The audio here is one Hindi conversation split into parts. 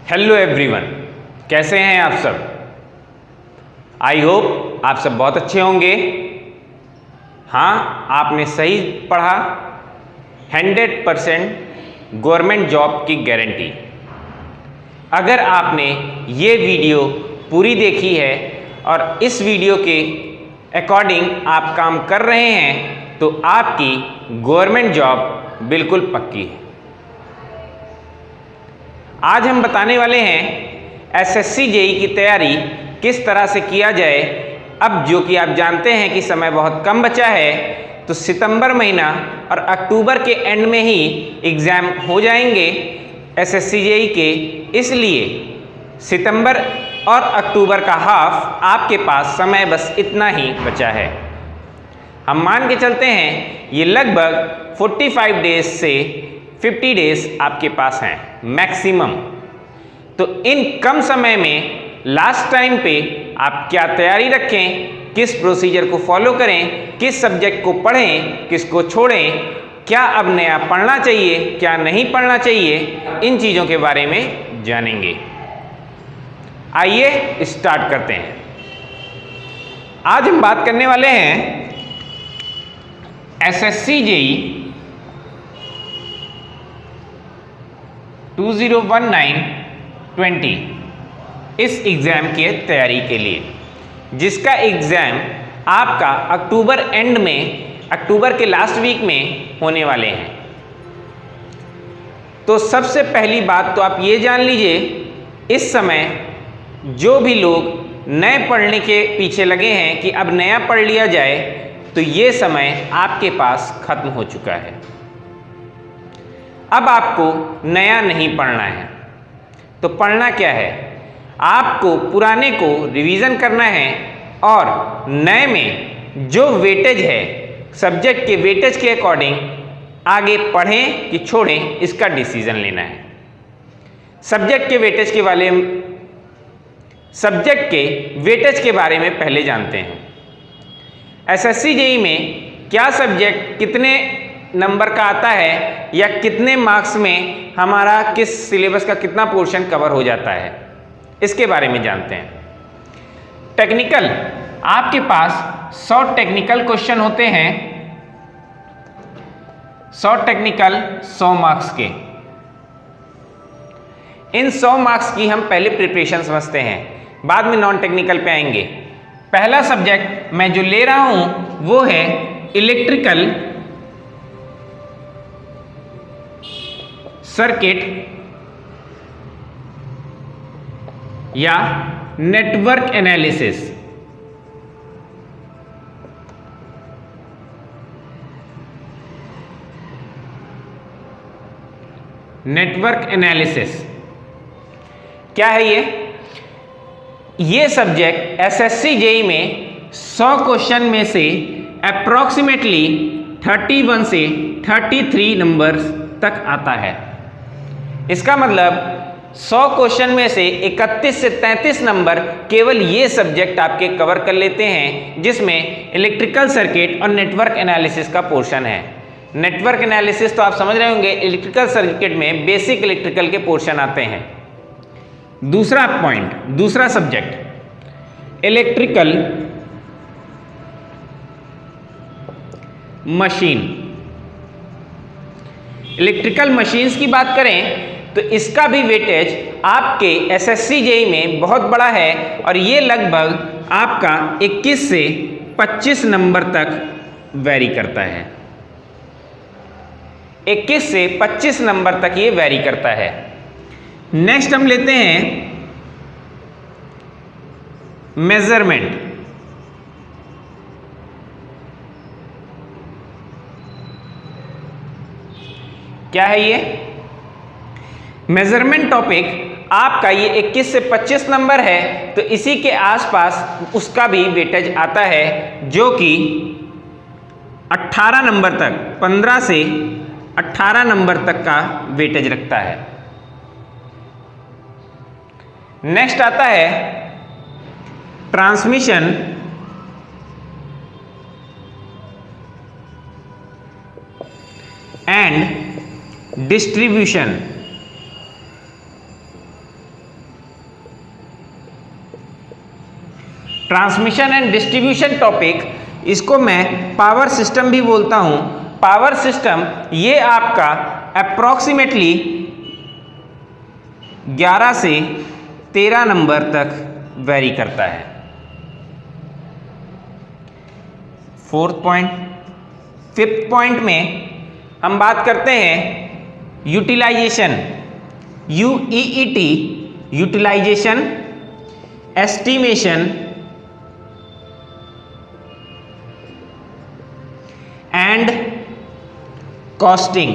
हेलो एवरीवन, कैसे हैं आप सब। आई होप आप सब बहुत अच्छे होंगे। हाँ, आपने सही पढ़ा। 100% गवर्नमेंट जॉब की गारंटी। अगर आपने ये वीडियो पूरी देखी है और इस वीडियो के अकॉर्डिंग आप काम कर रहे हैं तो आपकी गवर्नमेंट जॉब बिल्कुल पक्की है। आज हम बताने वाले हैं एसएससी जेई की तैयारी किस तरह से किया जाए। अब जो कि आप जानते हैं कि समय बहुत कम बचा है, तो सितंबर महीना और अक्टूबर के एंड में ही एग्ज़ाम हो जाएंगे एसएससी जेई के। इसलिए सितंबर और अक्टूबर का हाफ आपके पास समय बस इतना ही बचा है। हम मान के चलते हैं ये लगभग 45 डेज से 50 डेज आपके पास हैं मैक्सिमम। तो इन कम समय में लास्ट टाइम पे आप क्या तैयारी रखें, किस प्रोसीजर को फॉलो करें, किस सब्जेक्ट को पढ़ें, किसको छोड़ें, क्या अब नया पढ़ना चाहिए, क्या नहीं पढ़ना चाहिए, इन चीज़ों के बारे में जानेंगे। आइए स्टार्ट करते हैं। आज हम बात करने वाले हैं एसएससी जेई 2019-20 इस एग्ज़ाम की तैयारी के लिए, जिसका एग्ज़ाम आपका अक्टूबर एंड में, अक्टूबर के लास्ट वीक में होने वाले हैं। तो सबसे पहली बात तो आप ये जान लीजिए, इस समय जो भी लोग नए पढ़ने के पीछे लगे हैं कि अब नया पढ़ लिया जाए, तो ये समय आपके पास खत्म हो चुका है। अब आपको नया नहीं पढ़ना है। तो पढ़ना क्या है, आपको पुराने को रिवीजन करना है और नए में जो वेटेज है, सब्जेक्ट के वेटेज के अकॉर्डिंग आगे पढ़ें कि छोड़ें, इसका डिसीजन लेना है। सब्जेक्ट के वेटेज के बारे में पहले जानते हैं। एसएससी जेई में क्या सब्जेक्ट कितने नंबर का आता है या कितने मार्क्स में हमारा किस सिलेबस का कितना पोर्शन कवर हो जाता है, इसके बारे में जानते हैं। टेक्निकल, आपके पास 100 टेक्निकल क्वेश्चन होते हैं। 100 टेक्निकल 100 मार्क्स के। इन 100 मार्क्स की हम पहले प्रिपरेशन समझते हैं, बाद में नॉन टेक्निकल पे आएंगे। पहला सब्जेक्ट मैं जो ले रहा हूं वो है इलेक्ट्रिकल सर्किट या नेटवर्क एनालिसिस। नेटवर्क एनालिसिस क्या है ये सब्जेक्ट एसएससी जेई में 100 क्वेश्चन में से अप्रॉक्सीमेटली 31 से 33 नंबर्स तक आता है। इसका मतलब 100 क्वेश्चन में से 31 से 33 नंबर केवल ये सब्जेक्ट आपके कवर कर लेते हैं, जिसमें इलेक्ट्रिकल सर्किट और नेटवर्क एनालिसिस का पोर्शन है। नेटवर्क एनालिसिस तो आप समझ रहे होंगे, इलेक्ट्रिकल सर्किट में बेसिक इलेक्ट्रिकल के पोर्शन आते हैं। दूसरा पॉइंट, दूसरा subject electrical machine. Electrical machines की बात करें तो इसका भी वेटेज आपके एसएससी जेई में बहुत बड़ा है और ये लगभग आपका 21 से 25 नंबर तक वेरी करता है। 21 से 25 नंबर तक ये वेरी करता है। नेक्स्ट हम लेते हैं मेजरमेंट। क्या है ये मेजरमेंट टॉपिक? आपका ये 21 से 25 नंबर है, तो इसी के आसपास उसका भी वेटेज आता है, जो कि 18 नंबर तक, 15 से 18 नंबर तक का वेटेज रखता है। नेक्स्ट आता है transmission and distribution. Transmission and distribution topic, इसको मैं पावर सिस्टम भी बोलता हूं। पावर सिस्टम ये आपका अप्रॉक्सीमेटली 11 से 13 नंबर तक वेरी करता है। फोर्थ पॉइंट, फिफ्थ पॉइंट में हम बात करते हैं utilisation, UEET, utilisation, estimation and costing.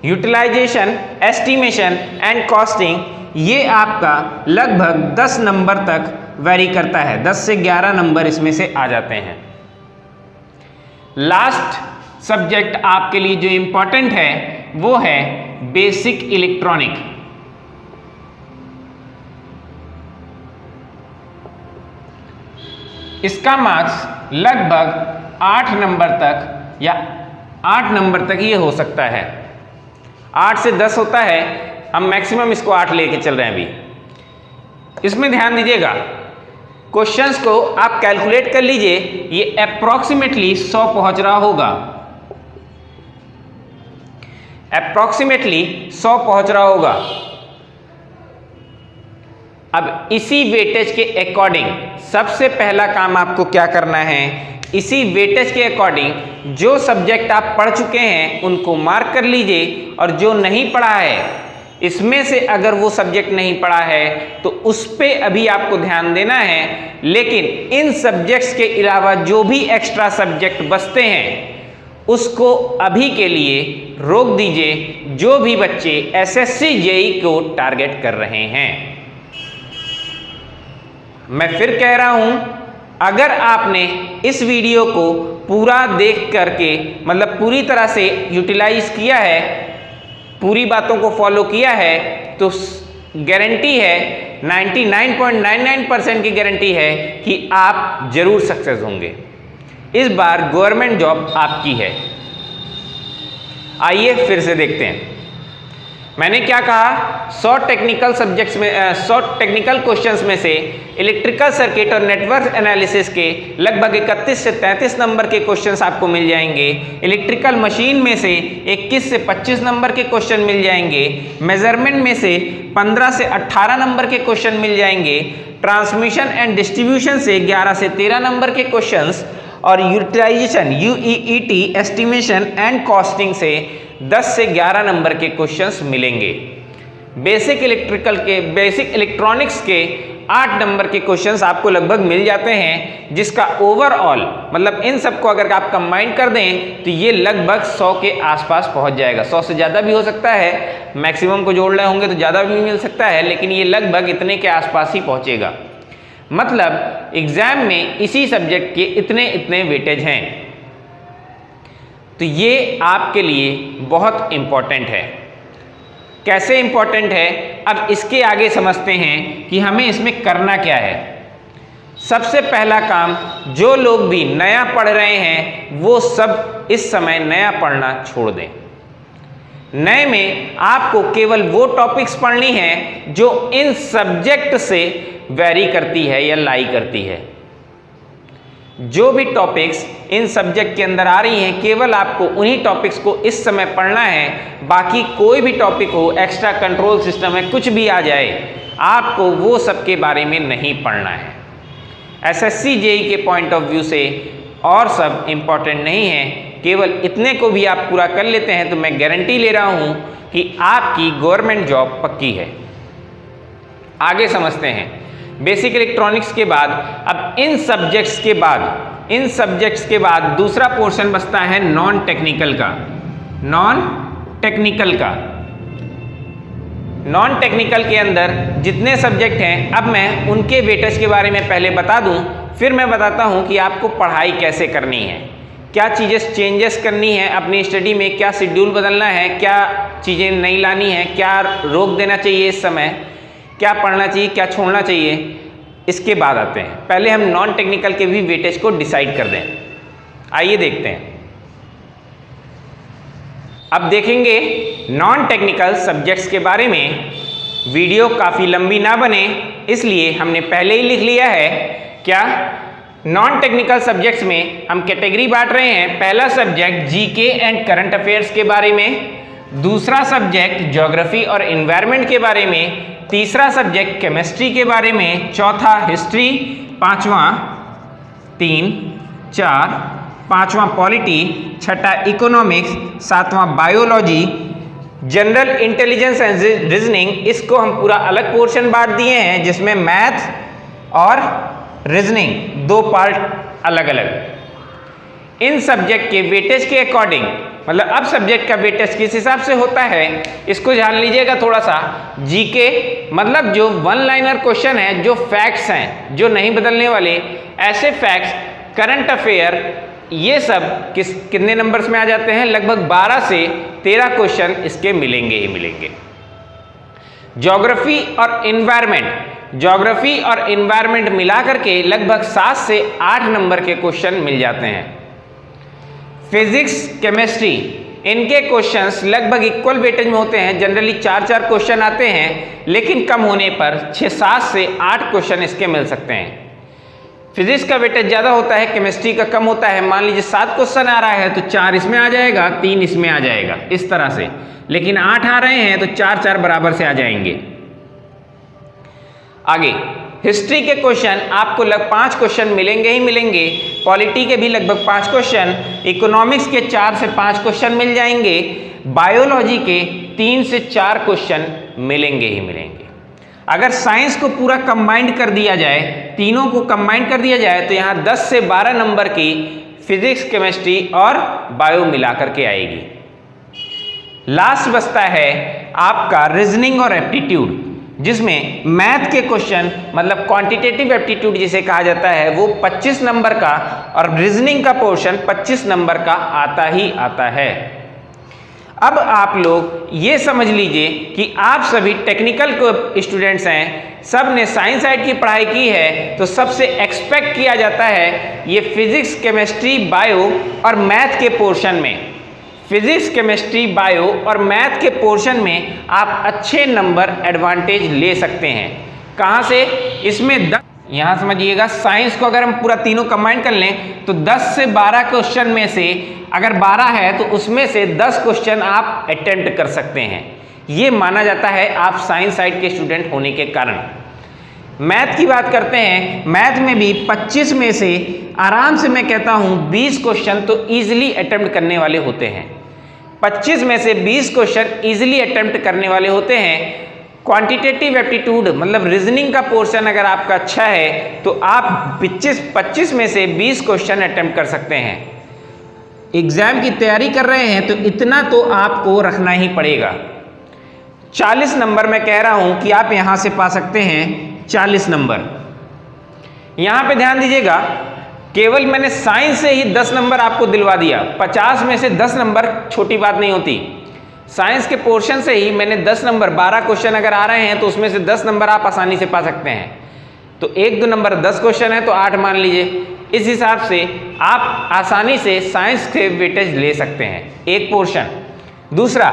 Utilisation, estimation and costing ये आपका लगभग 10 नंबर तक वेरी करता है। 10 से 11 नंबर इसमें से आ जाते हैं। लास्ट सब्जेक्ट आपके लिए जो इंपॉर्टेंट है वो है बेसिक इलेक्ट्रॉनिक। इसका मार्क्स लगभग 8 नंबर तक या 8 नंबर तक ये हो सकता है। 8 से 10 होता है, हम मैक्सिमम इसको 8 लेके चल रहे हैं अभी। इसमें ध्यान दीजिएगा, क्वेश्चंस को आप कैलकुलेट कर लीजिए, ये अप्रॉक्सीमेटली 100 पहुंच रहा होगा, अप्रॉक्सीमेटली 100 पहुंच रहा होगा। अब इसी वेटेज के अकॉर्डिंग सबसे पहला काम आपको क्या करना है, इसी वेटेज के अकॉर्डिंग जो सब्जेक्ट आप पढ़ चुके हैं उनको मार्क कर लीजिए, और जो नहीं पढ़ा है इसमें से अगर वो सब्जेक्ट नहीं पढ़ा है तो उस पे अभी आपको ध्यान देना है। लेकिन इन सब्जेक्ट्स के अलावा जो भी एक्स्ट्रा सब्जेक्ट बचते हैं उसको अभी के लिए रोक दीजिए, जो भी बच्चे SSC JEE को टारगेट कर रहे हैं। मैं फिर कह रहा हूं, अगर आपने इस वीडियो को पूरा देख करके मतलब पूरी तरह से यूटिलाइज किया है, पूरी बातों को फॉलो किया है, तो गारंटी है 99.99% की गारंटी है कि आप जरूर सक्सेस होंगे। इस बार गवर्नमेंट जॉब आपकी है। आइए फिर से देखते हैं, मैंने क्या कहा, 100 टेक्निकल सब्जेक्ट्स में 100 टेक्निकल क्वेश्चंस में से इलेक्ट्रिकल सर्किट और नेटवर्क एनालिसिस के लगभग 31 से 33 नंबर के क्वेश्चंस आपको मिल जाएंगे। इलेक्ट्रिकल मशीन में से 21 से 25 नंबर के क्वेश्चन मिल जाएंगे। मेजरमेंट में से 15 से 18 नंबर के क्वेश्चन मिल जाएंगे। ट्रांसमिशन एंड डिस्ट्रीब्यूशन से 11 से 13 नंबर के क्वेश्चंस, और utilisation UEET, estimation and costing से 10 से 11 नंबर के क्वेश्चंस मिलेंगे। बेसिक इलेक्ट्रॉनिक्स के 8 नंबर के क्वेश्चंस आपको लगभग मिल जाते हैं, जिसका ओवरऑल मतलब इन सबको अगर आप कंबाइन कर दें तो ये लगभग 100 के आसपास पहुंच जाएगा। 100 से ज़्यादा भी हो सकता है, मैक्सिमम को जोड़ रहे होंगे तो ज़्यादा भी मिल सकता है, लेकिन ये लगभग इतने के आसपास ही पहुँचेगा। मतलब एग्जाम में इसी सब्जेक्ट के इतने इतने वेटेज हैं, तो ये आपके लिए बहुत इम्पॉर्टेंट है। कैसे इम्पॉर्टेंट है, अब इसके आगे समझते हैं कि हमें इसमें करना क्या है। सबसे पहला काम, जो लोग भी नया पढ़ रहे हैं वो सब इस समय नया पढ़ना छोड़ दें। नए में आपको केवल वो टॉपिक्स पढ़नी है जो इन सब्जेक्ट से वेरी करती है या लाई करती है। जो भी टॉपिक्स इन सब्जेक्ट के अंदर आ रही हैं, केवल आपको उन्हीं टॉपिक्स को इस समय पढ़ना है। बाकी कोई भी टॉपिक हो, एक्स्ट्रा कंट्रोल सिस्टम है, कुछ भी आ जाए, आपको वो सब के बारे में नहीं पढ़ना है। SSC JEE के पॉइंट ऑफ व्यू से और सब इम्पॉर्टेंट नहीं है, केवल इतने को भी आप पूरा कर लेते हैं तो मैं गारंटी ले रहा हूँ कि आपकी गवर्नमेंट जॉब पक्की है। आगे समझते हैं। बेसिक इलेक्ट्रॉनिक्स के बाद अब इन सब्जेक्ट्स के बाद दूसरा पोर्शन बचता है नॉन टेक्निकल के अंदर जितने सब्जेक्ट हैं, अब मैं उनके वेटेज के बारे में पहले बता दूं, फिर मैं बताता हूं कि आपको पढ़ाई कैसे करनी है, क्या चीज़ें चेंजेस करनी है अपनी स्टडी में, क्या शेड्यूल बदलना है, क्या चीज़ें नहीं लानी है, क्या रोक देना चाहिए इस समय, क्या पढ़ना चाहिए, क्या छोड़ना चाहिए, इसके बाद आते हैं। पहले हम नॉन टेक्निकल के भी वेटेज को डिसाइड कर दें। आइए देखते हैं। अब देखेंगे नॉन टेक्निकल सब्जेक्ट्स के बारे में। वीडियो काफ़ी लंबी ना बने, इसलिए हमने पहले ही लिख लिया है क्या, नॉन टेक्निकल सब्जेक्ट्स में हम कैटेगरी बांट रहे हैं। पहला subject GK and current affairs के बारे में, दूसरा सब्जेक्ट ज्योग्राफी और एनवायरनमेंट के बारे में, तीसरा सब्जेक्ट केमिस्ट्री के बारे में, चौथा हिस्ट्री, पांचवा 3 4, पांचवा पॉलिटी, छठा इकोनॉमिक्स, सातवां biology, general intelligence and reasoning. इसको हम पूरा अलग पोर्शन बांट दिए हैं जिसमें मैथ और रीजनिंग 2 पार्ट अलग अलग। इन सब्जेक्ट के वेटेज के अकॉर्डिंग, मतलब अब सब्जेक्ट का वेटेज किस हिसाब से होता है इसको जान लीजिएगा थोड़ा सा। जीके मतलब जो वन लाइनर क्वेश्चन है, जो फैक्ट्स हैं, जो नहीं बदलने वाले ऐसे फैक्ट्स, करंट अफेयर, ये सब कितने नंबर्स में आ जाते हैं, लगभग 12 से 13 क्वेश्चन इसके मिलेंगे ही मिलेंगे। ज्योग्राफी और एनवायरनमेंट मिला करके लगभग 7 से 8 नंबर के क्वेश्चन मिल जाते हैं। फिजिक्स, केमिस्ट्री, इनके क्वेश्चंस लगभग इक्वल वेटेज में होते हैं। जनरली 4-4 क्वेश्चन आते हैं, लेकिन कम होने पर 6-7 से 8 क्वेश्चन इसके मिल सकते हैं। फिजिक्स का वेटेज ज़्यादा होता है, केमिस्ट्री का कम होता है। मान लीजिए 7 क्वेश्चन आ रहा है तो 4 इसमें आ जाएगा, 3 इसमें आ जाएगा, इस तरह से। लेकिन 8 आ रहे हैं तो 4-4 बराबर से आ जाएंगे। आगे हिस्ट्री के क्वेश्चन आपको 5 क्वेश्चन मिलेंगे ही मिलेंगे। पॉलिटी के भी लगभग 5 क्वेश्चन, इकोनॉमिक्स के 4 से 5 क्वेश्चन मिल जाएंगे। बायोलॉजी के 3 से 4 क्वेश्चन मिलेंगे ही मिलेंगे। अगर साइंस को पूरा कंबाइंड कर दिया जाए, तीनों को कंबाइंड कर दिया जाए, तो यहाँ 10 से 12 नंबर की फिजिक्स, केमिस्ट्री और बायो मिला करके आएगी। लास्ट बचता है आपका रीजनिंग और एप्टीट्यूड, जिसमें मैथ के क्वेश्चन मतलब क्वांटिटेटिव एप्टीट्यूड जिसे कहा जाता है वो 25 नंबर का, और रीजनिंग का पोर्शन 25 नंबर का आता ही आता है। अब आप लोग ये समझ लीजिए कि आप सभी टेक्निकल को स्टूडेंट्स हैं, सब ने साइंस साइड की पढ़ाई की है, तो सबसे एक्सपेक्ट किया जाता है ये फिजिक्स, केमिस्ट्री, बायो और मैथ के पोर्शन में, फिजिक्स, केमिस्ट्री, बायो और मैथ के पोर्शन में आप अच्छे नंबर एडवांटेज ले सकते हैं। कहाँ से? इसमें यहाँ समझिएगा, साइंस को अगर हम पूरा तीनों कंबाइन कर लें तो 10 से 12 क्वेश्चन में से अगर 12 है तो उसमें से 10 क्वेश्चन आप अटेम्प्ट कर सकते हैं। ये माना जाता है आप साइंस साइड के स्टूडेंट होने के कारण। मैथ की बात करते हैं, मैथ में भी 25 में से आराम से मैं कहता हूँ 20 क्वेश्चन तो ईजिली अटेम्प्ट करने वाले होते हैं। 25 में से 20 क्वेश्चन ईजिली अटेम्प्ट करने वाले होते हैं। क्वांटिटेटिव एप्टीट्यूड मतलब रीजनिंग का पोर्शन अगर आपका अच्छा है तो आप 25 में से 20 क्वेश्चन अटेम्प्ट कर सकते हैं। एग्जाम की तैयारी कर रहे हैं तो इतना तो आपको रखना ही पड़ेगा। 40 नंबर मैं कह रहा हूं कि आप यहां से पा सकते हैं 40 नंबर। यहां पे ध्यान दीजिएगा, केवल मैंने साइंस से ही 10 नंबर आपको दिलवा दिया। 50 में से 10 नंबर छोटी बात नहीं होती। साइंस के पोर्शन से ही मैंने 10 नंबर, 12 क्वेश्चन अगर आ रहे हैं तो उसमें से 10 नंबर आप आसानी से पा सकते हैं। तो 1-2 नंबर 10 क्वेश्चन है तो 8 मान लीजिए। इस हिसाब से आप आसानी से साइंस के वेटेज ले सकते हैं, एक पोर्शन। दूसरा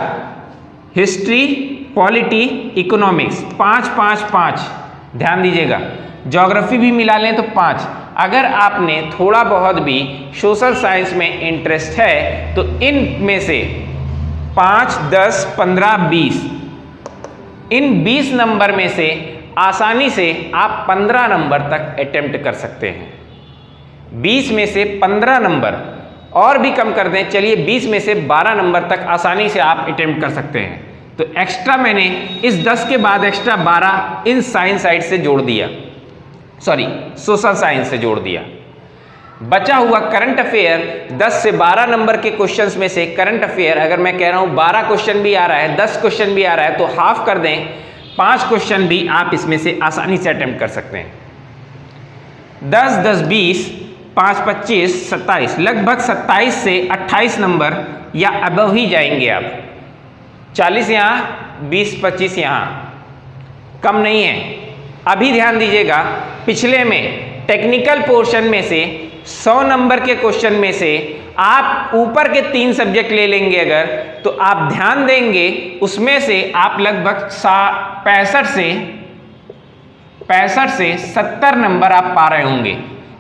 हिस्ट्री, पॉलिटी, इकोनॉमिक्स 5-5-5 ध्यान दीजिएगा। ज्योग्राफी भी मिला लें तो 5। अगर आपने थोड़ा बहुत भी सोशल साइंस में इंटरेस्ट है तो इन में से 5, 10, 15, 20, इन 20 नंबर में से आसानी से आप 15 नंबर तक अटेम्प्ट कर सकते हैं। 20 में से 15 नंबर, और भी कम कर दें, चलिए 20 में से 12 नंबर तक आसानी से आप अटेम्प्ट कर सकते हैं। तो एक्स्ट्रा मैंने इस 10 के बाद एक्स्ट्रा 12 इन साइंस साइड से जोड़ दिया, सॉरी सोशल साइंस से जोड़ दिया। बचा हुआ करंट अफेयर 10 से 12 नंबर के क्वेश्चंस में से करंट अफेयर अगर मैं कह रहा हूं 12 क्वेश्चन भी आ रहा है, 10 क्वेश्चन भी आ रहा है तो हाफ कर दें, 5 क्वेश्चन भी आप इसमें से आसानी से अटेम्प्ट कर सकते हैं। 10, 10, 20, 5, 25, 27, लगभग 27 से 28 नंबर या अबव ही जाएंगे आप। 40 यहाँ, 20, 25 यहाँ, कम नहीं है। अभी ध्यान दीजिएगा, पिछले में टेक्निकल पोर्शन में से 100 नंबर के क्वेश्चन में से आप ऊपर के 3 सब्जेक्ट ले लेंगे अगर, तो आप ध्यान देंगे उसमें से आप लगभग 65 से 65 से 70 नंबर आप पा रहे होंगे।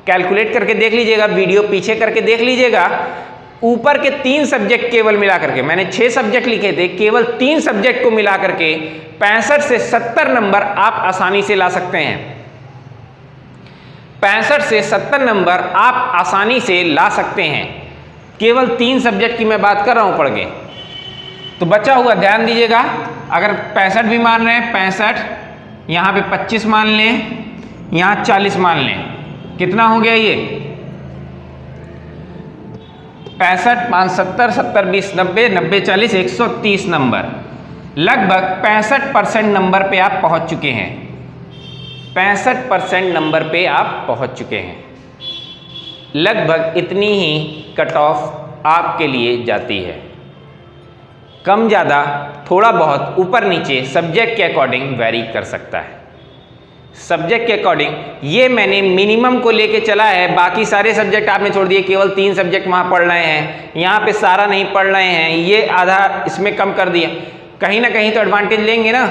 कैलकुलेट करके देख लीजिएगा, वीडियो पीछे करके देख लीजिएगा। ऊपर के 3 सब्जेक्ट केवल मिला करके, मैंने 6 सब्जेक्ट लिखे थे, केवल 3 सब्जेक्ट को मिला करके 65 से 70 नंबर आप आसानी से ला सकते हैं। 65 से 70 नंबर आप आसानी से ला सकते हैं, केवल 3 सब्जेक्ट की मैं बात कर रहा हूं पढ़ के। तो बचा हुआ ध्यान दीजिएगा, अगर 65 भी मान रहे हैं, 65 यहां पे 25 मान लें, यहां 40 मान लें, कितना हो गया ये 65 5 70 70 20 90 90 40 130 नंबर। लगभग 65% नंबर पे आप पहुंच चुके हैं। 65% नंबर पे आप पहुंच चुके हैं। लगभग इतनी ही कट ऑफ आपके लिए जाती है। कम ज़्यादा थोड़ा बहुत ऊपर नीचे सब्जेक्ट के अकॉर्डिंग वैरी कर सकता है। सब्जेक्ट के अकॉर्डिंग ये मैंने मिनिमम को लेके चला है, बाकी सारे सब्जेक्ट आपने छोड़ दिए, केवल 3 सब्जेक्ट वहाँ पढ़ रहे हैं, यहाँ पे सारा नहीं पढ़ रहे हैं, ये आधा इसमें कम कर दिया। कहीं ना कहीं तो एडवांटेज लेंगे ना।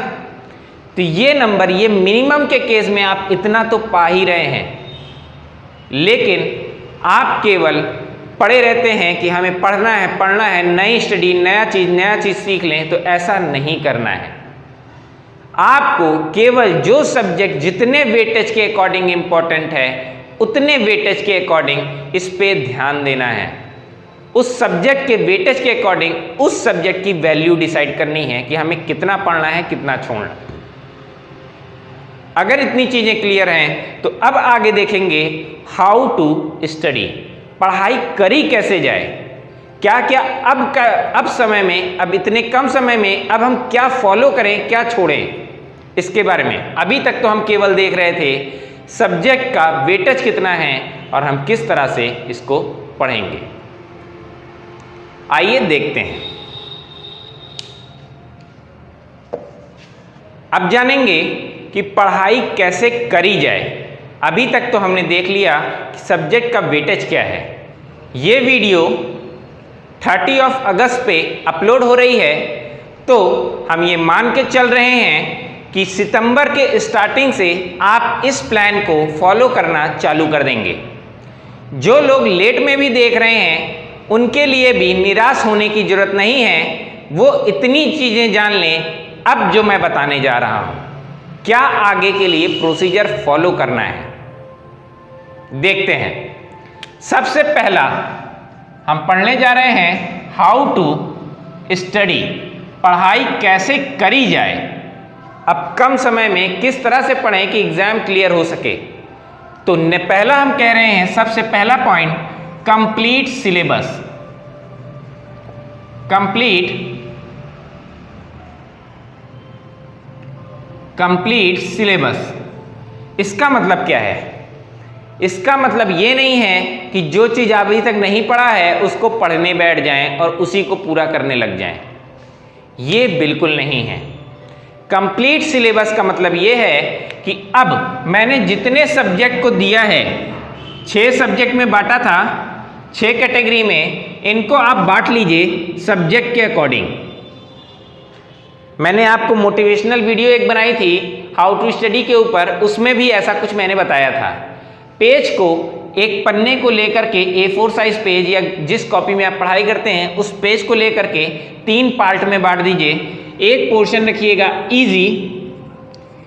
तो ये नंबर, ये मिनिमम के केस में आप इतना तो पा ही रहे हैं, लेकिन आप केवल पढ़े रहते हैं कि हमें पढ़ना है, नई स्टडी, नया चीज़ सीख लें। तो ऐसा नहीं करना है। आपको केवल जो सब्जेक्ट जितने वेटेज के अकॉर्डिंग इंपॉर्टेंट है, उतने वेटेज के अकॉर्डिंग इस पे ध्यान देना है। उस सब्जेक्ट के वेटेज के अकॉर्डिंग उस सब्जेक्ट की वैल्यू डिसाइड करनी है कि हमें कितना पढ़ना है, कितना छोड़ना है। अगर इतनी चीजें क्लियर हैं तो अब आगे देखेंगे हाउ टू स्टडी, पढ़ाई करी कैसे जाए, क्या क्या अब समय में, अब इतने कम समय में अब हम क्या फॉलो करें, क्या छोड़ें, इसके बारे में। अभी तक तो हम केवल देख रहे थे सब्जेक्ट का वेटेज कितना है और हम किस तरह से इसको पढ़ेंगे। आइए देखते हैं। अब जानेंगे कि पढ़ाई कैसे करी जाए। अभी तक तो हमने देख लिया कि सब्जेक्ट का वेटेज क्या है। ये वीडियो 30 अगस्त पे अपलोड हो रही है, तो हम ये मान के चल रहे हैं कि सितंबर के स्टार्टिंग से आप इस प्लान को फॉलो करना चालू कर देंगे। जो लोग लेट में भी देख रहे हैं उनके लिए भी निराश होने की जरूरत नहीं है। वो इतनी चीज़ें जान लें अब जो मैं बताने जा रहा हूँ, क्या आगे के लिए प्रोसीजर फॉलो करना है। देखते हैं। सबसे पहला हम पढ़ने जा रहे हैं हाउ टू स्टडी, पढ़ाई कैसे करी जाए। अब कम समय में किस तरह से पढ़ें कि एग्जाम क्लियर हो सके। तो पहला हम कह रहे हैं, सबसे पहला point, complete syllabus. Complete syllabus, इसका मतलब क्या है? इसका मतलब ये नहीं है कि जो चीज़ अभी तक नहीं पढ़ा है उसको पढ़ने बैठ जाएं और उसी को पूरा करने लग जाएं। ये बिल्कुल नहीं है। कंप्लीट सिलेबस का मतलब ये है कि अब मैंने जितने सब्जेक्ट को दिया है, 6 सब्जेक्ट में बांटा था, 6 कैटेगरी में, इनको आप बांट लीजिए सब्जेक्ट के अकॉर्डिंग। मैंने आपको मोटिवेशनल वीडियो एक बनाई थी हाउ टू स्टडी के ऊपर, उसमें भी ऐसा कुछ मैंने बताया था। पेज को, एक पन्ने को लेकर के, A4 साइज पेज या जिस कॉपी में आप पढ़ाई करते हैं उस पेज को लेकर के 3 पार्ट में बांट दीजिए। एक पोर्शन रखिएगा इजी,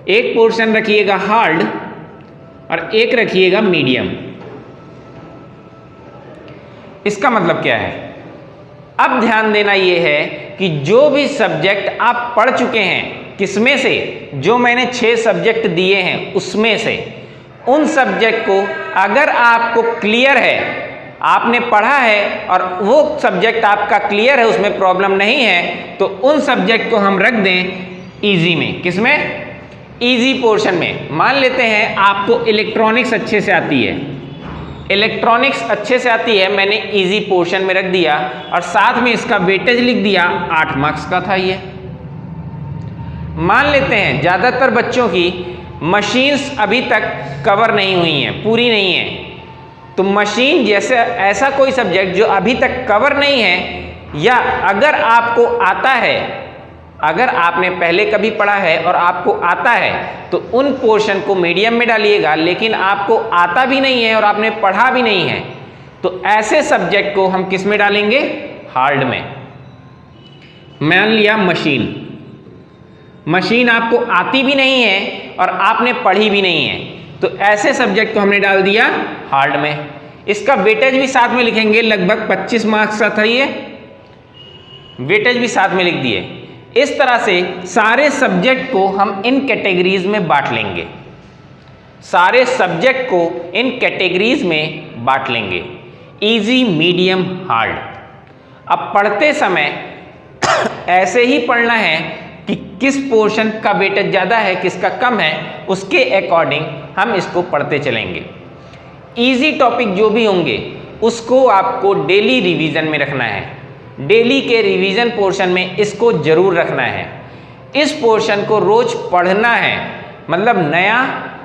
एक पोर्शन रखिएगा हार्ड और एक रखिएगा मीडियम। इसका मतलब क्या है? अब ध्यान देना यह है कि जो भी सब्जेक्ट आप पढ़ चुके हैं, किसमें से, जो मैंने 6 सब्जेक्ट दिए हैं उसमें से, उन सब्जेक्ट को अगर आपको क्लियर है, आपने पढ़ा है और वो सब्जेक्ट आपका क्लियर है, उसमें प्रॉब्लम नहीं है, तो उन सब्जेक्ट को हम रख दें इजी में। किसमें? इजी पोर्शन में। मान लेते हैं आपको इलेक्ट्रॉनिक्स अच्छे से आती है, इलेक्ट्रॉनिक्स अच्छे से आती है, मैंने इजी पोर्शन में रख दिया और साथ में इसका वेटेज लिख दिया, 8 मार्क्स का था ये। मान लेते हैं ज़्यादातर बच्चों की मशीन्स अभी तक कवर नहीं हुई हैं, पूरी नहीं है, तो मशीन जैसे ऐसा कोई सब्जेक्ट जो अभी तक कवर नहीं है, या अगर आपको आता है अगर आपने पहले कभी पढ़ा है और आपको आता है तो उन पोर्शन को मीडियम में डालिएगा, लेकिन आपको आता भी नहीं है और आपने पढ़ा भी नहीं है तो ऐसे सब्जेक्ट को हम किस में डालेंगे? हार्ड में। मान लिया मशीन आपको आती भी नहीं है और आपने पढ़ी भी नहीं है तो ऐसे सब्जेक्ट को हमने डाल दिया हार्ड में। इसका वेटेज भी साथ में लिखेंगे, लगभग 25 मार्क्स का था ये, वेटेज भी साथ में लिख दिए। इस तरह से सारे सब्जेक्ट को हम इन कैटेगरीज में बांट लेंगे, सारे सब्जेक्ट को इन कैटेगरीज में बांट लेंगे, इजी, मीडियम, हार्ड। अब पढ़ते समय ऐसे ही पढ़ना है कि किस पोर्शन का वेटेज ज़्यादा है, किसका कम है, उसके अकॉर्डिंग हम इसको पढ़ते चलेंगे। इजी टॉपिक जो भी होंगे उसको आपको डेली रिवीजन में रखना है, डेली के रिवीजन पोर्शन में इसको जरूर रखना है। इस पोर्शन को रोज पढ़ना है, मतलब नया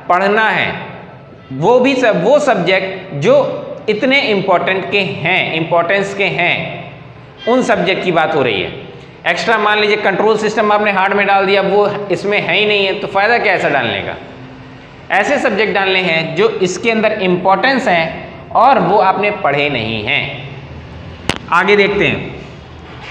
पढ़ना है, वो भी वो सब्जेक्ट जो इतने इम्पोर्टेंट के हैं, इम्पोर्टेंस के हैं, उन सब्जेक्ट की बात हो रही है। एक्स्ट्रा मान लीजिए कंट्रोल सिस्टम आपने हार्ड में डाल दिया, वो इसमें है ही नहीं है तो फ़ायदा क्या ऐसा डालने का। ऐसे सब्जेक्ट डालने हैं जो इसके अंदर इम्पोर्टेंस हैं और वो आपने पढ़े नहीं हैं। आगे देखते हैं।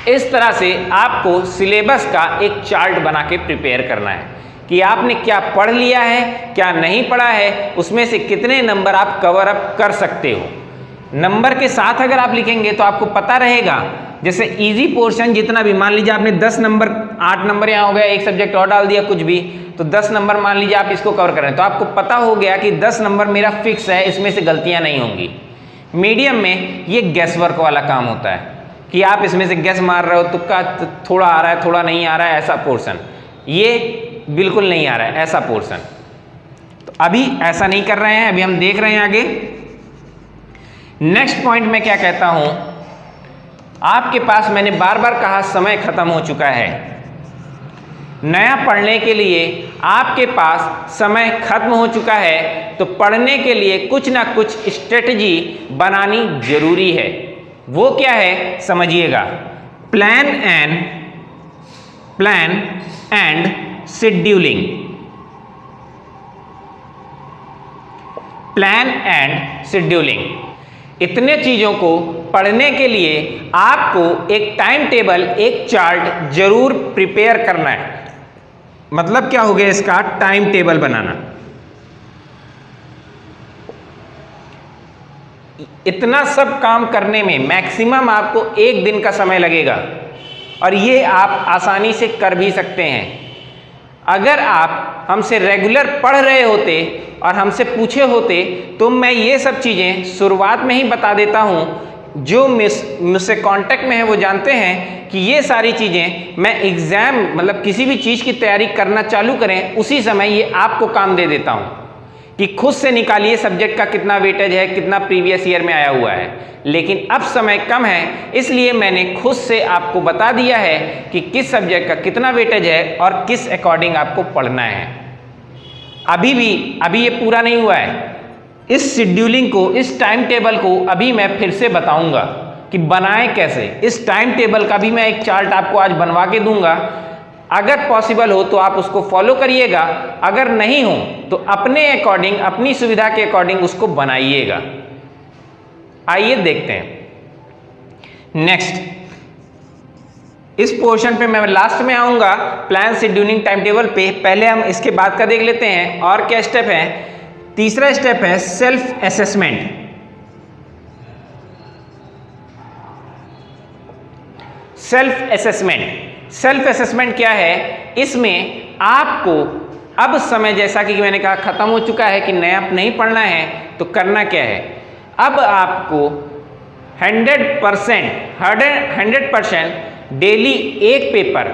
इस तरह से आपको सिलेबस का एक चार्ट बना के प्रिपेयर करना है कि आपने क्या पढ़ लिया है, क्या नहीं पढ़ा है, उसमें से कितने नंबर आप कवर अप कर सकते हो। नंबर के साथ अगर आप लिखेंगे तो आपको पता रहेगा, जैसे इजी पोर्शन जितना भी, मान लीजिए आपने 10 नंबर, 8 नंबर यहाँ हो गया, एक सब्जेक्ट और डाल दिया कुछ भी, तो 10 नंबर मान लीजिए आप इसको कवर कर रहे हैं, तो आपको पता हो गया कि 10 नंबर मेरा फिक्स है, इसमें से गलतियाँ नहीं होंगी। मीडियम में ये गैस वर्क वाला काम होता है कि आप इसमें से गैस मार रहे हो, तुक्का थोड़ा आ रहा है, थोड़ा नहीं आ रहा है, ऐसा पोर्शन, ये बिल्कुल नहीं आ रहा है ऐसा पोर्शन। तो अभी ऐसा नहीं कर रहे हैं, अभी हम देख रहे हैं आगे। नेक्स्ट पॉइंट में क्या कहता हूं, आपके पास, मैंने बार बार कहा, समय खत्म हो चुका है। नया पढ़ने के लिए आपके पास समय खत्म हो चुका है, तो पढ़ने के लिए कुछ ना कुछ स्ट्रेटजी बनानी जरूरी है। वो क्या है समझिएगा। Plan and scheduling. Plan and scheduling, इतने चीजों को पढ़ने के लिए आपको एक टाइम टेबल, एक चार्ट जरूर प्रिपेयर करना है। मतलब क्या हो गया इसका, टाइम टेबल बनाना। इतना सब काम करने में मैक्सिमम आपको 1 दिन का समय लगेगा और ये आप आसानी से कर भी सकते हैं। अगर आप हमसे रेगुलर पढ़ रहे होते और हमसे पूछे होते तो मैं ये सब चीज़ें शुरुआत में ही बता देता हूँ। जो मुझसे कांटेक्ट में है वो जानते हैं कि ये सारी चीज़ें मैं एग्ज़ाम, मतलब किसी भी चीज़ की तैयारी करना चालू करें उसी समय ये आपको काम दे देता हूँ कि खुद से निकालिए सब्जेक्ट का कितना वेटेज है, कितना प्रीवियस ईयर में आया हुआ है। लेकिन अब समय कम है, इसलिए मैंने खुद से आपको बता दिया है कि किस सब्जेक्ट का कितना वेटेज है और किस अकॉर्डिंग आपको पढ़ना है। अभी ये पूरा नहीं हुआ है। इस शेड्यूलिंग को, इस टाइम टेबल को अभी मैं फिर से बताऊंगा कि बनाएं कैसे। इस टाइम टेबल का भी मैं एक चार्ट आपको आज बनवा के दूंगा। अगर पॉसिबल हो तो आप उसको फॉलो करिएगा, अगर नहीं हो तो अपने अकॉर्डिंग, अपनी सुविधा के अकॉर्डिंग उसको बनाइएगा। आइए देखते हैं नेक्स्ट। इस पोर्शन पे मैं लास्ट में आऊंगा, प्लान, शेड्यूलिंग, टाइम टेबल पे। पहले हम इसके बाद का देख लेते हैं और क्या स्टेप है। तीसरा स्टेप है सेल्फ असेसमेंट। सेल्फ असेसमेंट क्या है, इसमें आपको अब समय, जैसा कि मैंने कहा खत्म हो चुका है कि नया नहीं पढ़ना है, तो करना क्या है, अब आपको 100% डेली एक पेपर,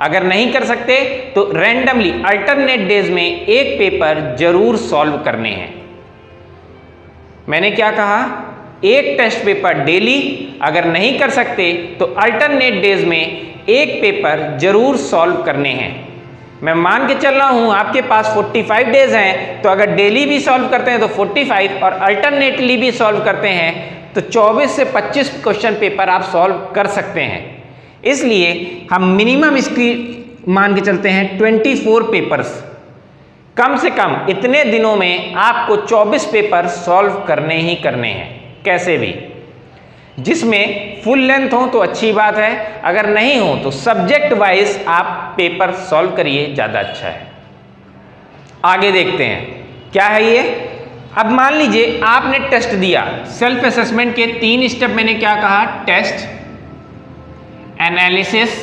अगर नहीं कर सकते तो रैंडमली अल्टरनेट डेज में एक पेपर जरूर सॉल्व करने हैं। मैंने क्या कहा, एक टेस्ट पेपर डेली, अगर नहीं कर सकते तो अल्टरनेट डेज में एक पेपर जरूर सॉल्व करने हैं। मैं मान के चल रहा हूं आपके पास 45 डेज हैं, तो अगर डेली भी सॉल्व करते हैं तो 45 और अल्टरनेटली भी सॉल्व करते हैं तो 24 से 25 क्वेश्चन पेपर आप सॉल्व कर सकते हैं। इसलिए हम मिनिमम इसकी मान के चलते हैं 24 पेपर्स, कम से कम इतने दिनों में आपको 24 पेपर सॉल्व करने ही करने हैं कैसे भी। जिसमें फुल लेंथ हो तो अच्छी बात है, अगर नहीं हो तो सब्जेक्ट वाइज आप पेपर सॉल्व करिए, ज़्यादा अच्छा है। आगे देखते हैं क्या है ये। अब मान लीजिए आपने टेस्ट दिया, सेल्फ असेसमेंट के 3 स्टेप मैंने क्या कहा, टेस्ट, एनालिसिस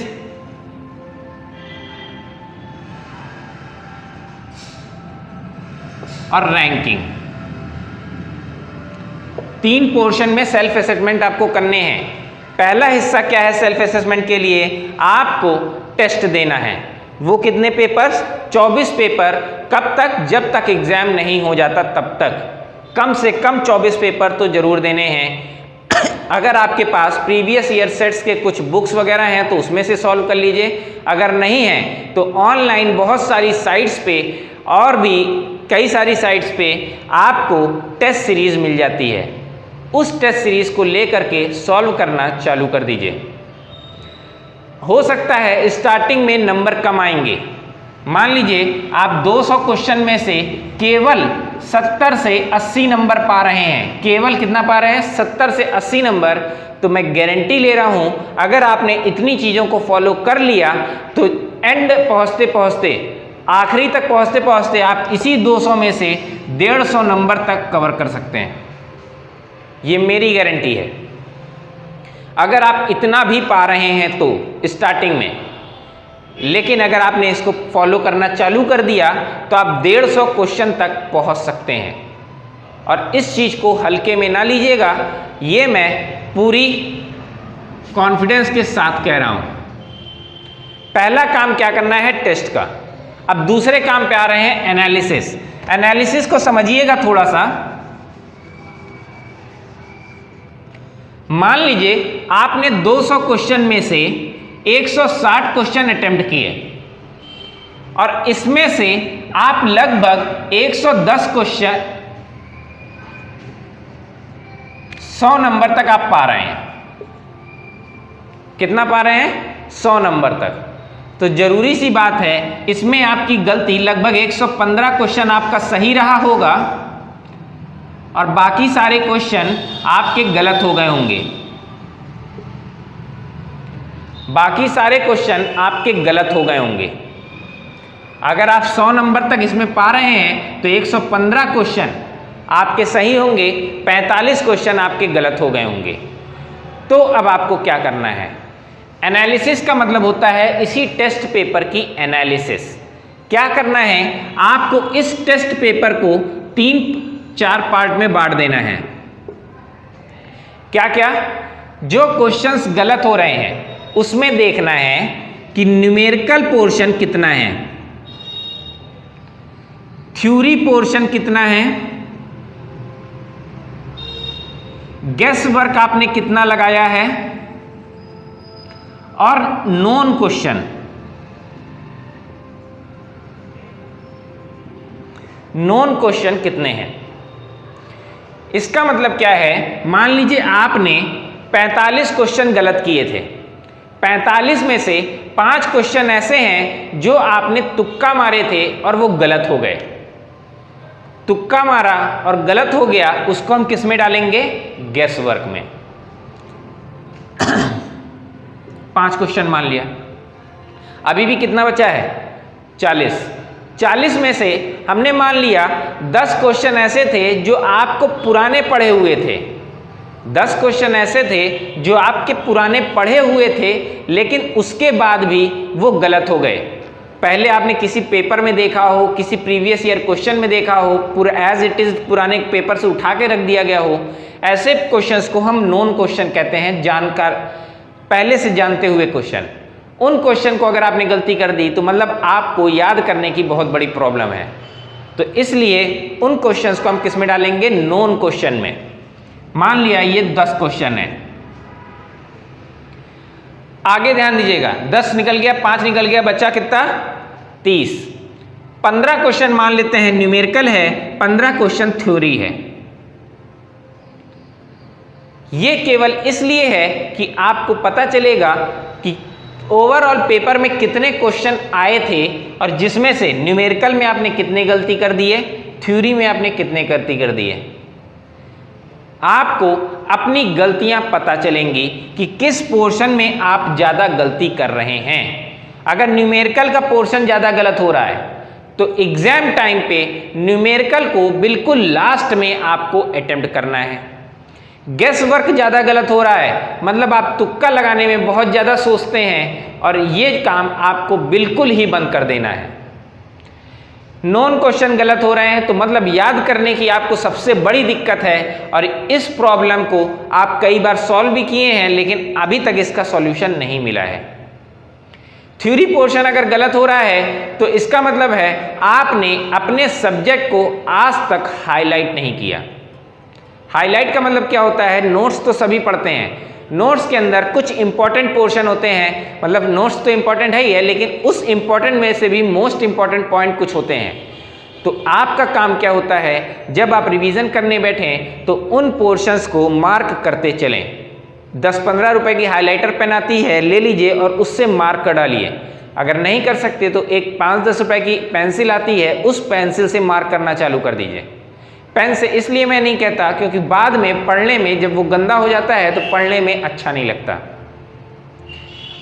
और रैंकिंग। 3 पोर्शन में सेल्फ असेसमेंट आपको करने हैं। पहला हिस्सा क्या है सेल्फ असेसमेंट के लिए, आपको टेस्ट देना है। वो कितने पेपर्स, 24 पेपर। कब तक, जब तक एग्जाम नहीं हो जाता तब तक कम से कम 24 पेपर तो जरूर देने हैं। अगर आपके पास प्रीवियस ईयर सेट्स के कुछ बुक्स वगैरह हैं तो उसमें से सॉल्व कर लीजिए, अगर नहीं है तो ऑनलाइन बहुत सारी साइट्स पे और भी कई सारी साइट्स पे आपको टेस्ट सीरीज मिल जाती है। उस टेस्ट सीरीज को लेकर के सॉल्व करना चालू कर दीजिए। हो सकता है स्टार्टिंग में नंबर कम आएंगे, मान लीजिए आप 200 क्वेश्चन में से केवल 70 से 80 नंबर पा रहे हैं, केवल कितना पा रहे हैं, 70 से 80 नंबर। तो मैं गारंटी ले रहा हूं अगर आपने इतनी चीज़ों को फॉलो कर लिया तो एंड पहुंचते पहुंचते, आखिरी तक पहुंचते पहुंचते आप इसी 200 में से 150 नंबर तक कवर कर सकते हैं। ये मेरी गारंटी है। अगर आप इतना भी पा रहे हैं तो स्टार्टिंग में, लेकिन अगर आपने इसको फॉलो करना चालू कर दिया तो आप 150 क्वेश्चन तक पहुंच सकते हैं। और इस चीज़ को हल्के में ना लीजिएगा, ये मैं पूरी कॉन्फिडेंस के साथ कह रहा हूं। पहला काम क्या करना है, टेस्ट का। अब दूसरे काम पे आ रहे हैं, एनालिसिस। एनालिसिस को समझिएगा थोड़ा सा। मान लीजिए आपने 200 क्वेश्चन में से 160 क्वेश्चन अटेम्प्ट किए और इसमें से आप लगभग 110 क्वेश्चन 100 नंबर तक आप पा रहे हैं। कितना पा रहे हैं, 100 नंबर तक। तो जरूरी सी बात है इसमें आपकी गलती लगभग 115 क्वेश्चन आपका सही रहा होगा और बाकी सारे क्वेश्चन आपके गलत हो गए होंगे। बाकी सारे क्वेश्चन आपके गलत हो गए होंगे। अगर आप 100 नंबर तक इसमें पा रहे हैं तो 115 क्वेश्चन आपके सही होंगे, 45 क्वेश्चन आपके गलत हो गए होंगे। तो अब आपको क्या करना है, एनालिसिस का मतलब होता है इसी टेस्ट पेपर की एनालिसिस। क्या करना है, आपको इस टेस्ट पेपर को 3-4 पार्ट में बांट देना है। क्या क्या, जो क्वेश्चंस गलत हो रहे हैं उसमें देखना है कि न्यूमेरिकल पोर्शन कितना है, थ्योरी पोर्शन कितना है, गेस वर्क आपने कितना लगाया है और नॉन क्वेश्चन। नॉन क्वेश्चन कितने हैं। इसका मतलब क्या है, मान लीजिए आपने 45 क्वेश्चन गलत किए थे, 45 में से 5 क्वेश्चन ऐसे हैं जो आपने तुक्का मारे थे और वो गलत हो गए। तुक्का मारा और गलत हो गया, उसको हम किस में डालेंगे, गेस वर्क में। 5 क्वेश्चन मान लिया, अभी भी कितना बचा है, 40। 40 में से हमने मान लिया 10 क्वेश्चन ऐसे थे जो आपको पुराने पढ़े हुए थे। 10 क्वेश्चन ऐसे थे जो आपके पुराने पढ़े हुए थे, लेकिन उसके बाद भी वो गलत हो गए। पहले आपने किसी पेपर में देखा हो, किसी प्रीवियस ईयर क्वेश्चन में देखा हो, पूरा एज इट इज पुराने पेपर से उठा के रख दिया गया हो। ऐसे क्वेश्चंस को हम नॉन क्वेश्चन कहते हैं, जानकार पहले से जानते हुए क्वेश्चन। उन क्वेश्चन को अगर आपने गलती कर दी तो मतलब आपको याद करने की बहुत बड़ी प्रॉब्लम है। तो इसलिए उन क्वेश्चंस को हम किस में डालेंगे, नॉन क्वेश्चन में। मान लिया ये 10 क्वेश्चन है, आगे ध्यान दीजिएगा, 10 निकल गया, 5 निकल गया, बचा कितना, 30। 15 क्वेश्चन मान लेते हैं न्यूमेरिकल है, 15 क्वेश्चन थ्योरी है। ये केवल इसलिए है कि आपको पता चलेगा कि ओवरऑल पेपर में कितने क्वेश्चन आए थे और जिसमें से न्यूमेरिकल में आपने कितनी गलती कर दी है, थ्योरी में आपने कितने गलती कर दी है। आपको अपनी गलतियां पता चलेंगी कि किस पोर्शन में आप ज़्यादा गलती कर रहे हैं। अगर न्यूमेरिकल का पोर्शन ज़्यादा गलत हो रहा है तो एग्जाम टाइम पे न्यूमेरिकल को बिल्कुल लास्ट में आपको अटेम्प्ट करना है। गेस वर्क ज़्यादा गलत हो रहा है, मतलब आप तुक्का लगाने में बहुत ज़्यादा सोचते हैं और ये काम आपको बिल्कुल ही बंद कर देना है। नॉन क्वेश्चन गलत हो रहे हैं तो मतलब याद करने की आपको सबसे बड़ी दिक्कत है और इस प्रॉब्लम को आप कई बार सॉल्व भी किए हैं लेकिन अभी तक इसका सॉल्यूशन नहीं मिला है। थ्योरी पोर्शन अगर गलत हो रहा है तो इसका मतलब है आपने अपने सब्जेक्ट को आज तक हाईलाइट नहीं किया। हाईलाइट का मतलब क्या होता है, नोट्स तो सभी पढ़ते हैं, नोट्स के अंदर कुछ इंपॉर्टेंट पोर्शन होते हैं, मतलब नोट्स तो इंपॉर्टेंट है ही है लेकिन उस इंपॉर्टेंट में से भी मोस्ट इंपॉर्टेंट पॉइंट कुछ होते हैं। तो आपका काम क्या होता है, जब आप रिवीजन करने बैठें तो उन पोर्शंस को मार्क करते चलें। 10-15 रुपए की हाइलाइटर पेन आती है, ले लीजिए और उससे मार्क कर डालिए। अगर नहीं कर सकते तो एक 5-10 रुपए की पेंसिल आती है, उस पेंसिल से मार्क करना चालू कर दीजिए। पेन से इसलिए मैं नहीं कहता क्योंकि बाद में पढ़ने में जब वो गंदा हो जाता है तो पढ़ने में अच्छा नहीं लगता।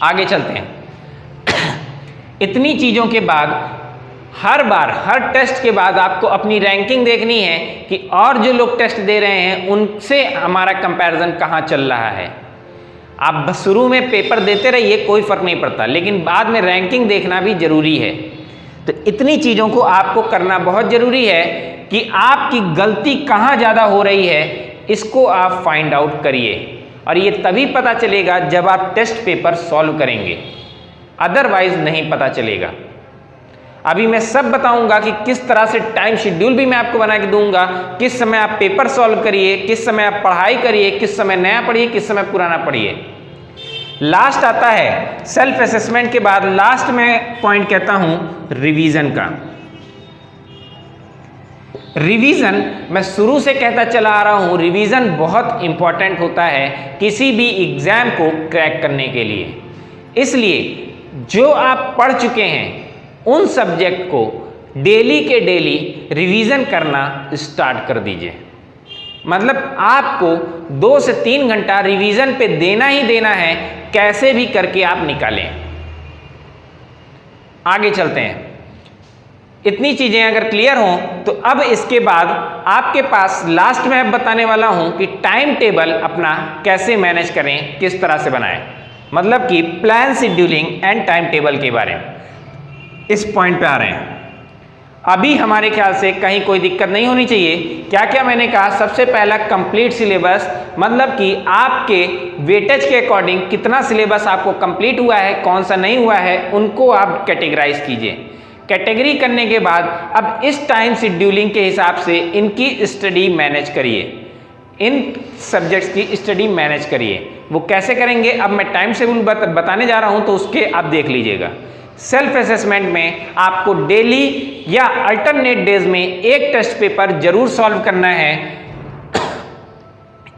आगे चलते हैं। इतनी चीज़ों के बाद हर बार हर टेस्ट के बाद आपको अपनी रैंकिंग देखनी है कि और जो लोग टेस्ट दे रहे हैं उनसे हमारा कंपैरिजन कहाँ चल रहा है। आप बस शुरू में पेपर देते रहिए, कोई फ़र्क नहीं पड़ता, लेकिन बाद में रैंकिंग देखना भी ज़रूरी है। तो इतनी चीज़ों को आपको करना बहुत ज़रूरी है कि आपकी गलती कहाँ ज़्यादा हो रही है, इसको आप फाइंड आउट करिए और ये तभी पता चलेगा जब आप टेस्ट पेपर सॉल्व करेंगे, अदरवाइज नहीं पता चलेगा। अभी मैं सब बताऊंगा कि किस तरह से टाइम शेड्यूल भी मैं आपको बना के दूंगा, किस समय आप पेपर सॉल्व करिए, किस समय आप पढ़ाई करिए, किस समय नया पढ़िए, किस समय पुराना पढ़िए। लास्ट आता है सेल्फ असेसमेंट के बाद लास्ट में पॉइंट कहता हूं रिवीजन का। रिवीजन मैं शुरू से कहता चला आ रहा हूं, रिवीजन बहुत इंपॉर्टेंट होता है किसी भी एग्जाम को क्रैक करने के लिए। इसलिए जो आप पढ़ चुके हैं उन सब्जेक्ट को डेली के डेली रिवीजन करना स्टार्ट कर दीजिए। मतलब आपको 2 से 3 घंटा रिवीजन पे देना ही देना है, कैसे भी करके आप निकालें। आगे चलते हैं। इतनी चीजें अगर क्लियर हों तो अब इसके बाद आपके पास लास्ट में अब बताने वाला हूं कि टाइम टेबल अपना कैसे मैनेज करें, किस तरह से बनाएं, मतलब कि plan scheduling and time table के बारे में इस पॉइंट पे आ रहे हैं। अभी हमारे ख्याल से कहीं कोई दिक्कत नहीं होनी चाहिए। क्या क्या मैंने कहा, सबसे पहला कंप्लीट सिलेबस, मतलब कि आपके वेटेज के अकॉर्डिंग कितना सिलेबस आपको कंप्लीट हुआ है, कौन सा नहीं हुआ है, उनको आप कैटेगराइज कीजिए। कैटेगरी करने के बाद अब इस टाइम शेड्यूलिंग के हिसाब से इनकी स्टडी मैनेज करिए, इन सब्जेक्ट्स की स्टडी मैनेज करिए। वो कैसे करेंगे अब मैं टाइम शेड्यूल बताने जा रहा हूँ, तो उसके आप देख लीजिएगा। सेल्फ असेसमेंट में आपको डेली या अल्टरनेट डेज में एक टेस्ट पेपर जरूर सॉल्व करना है,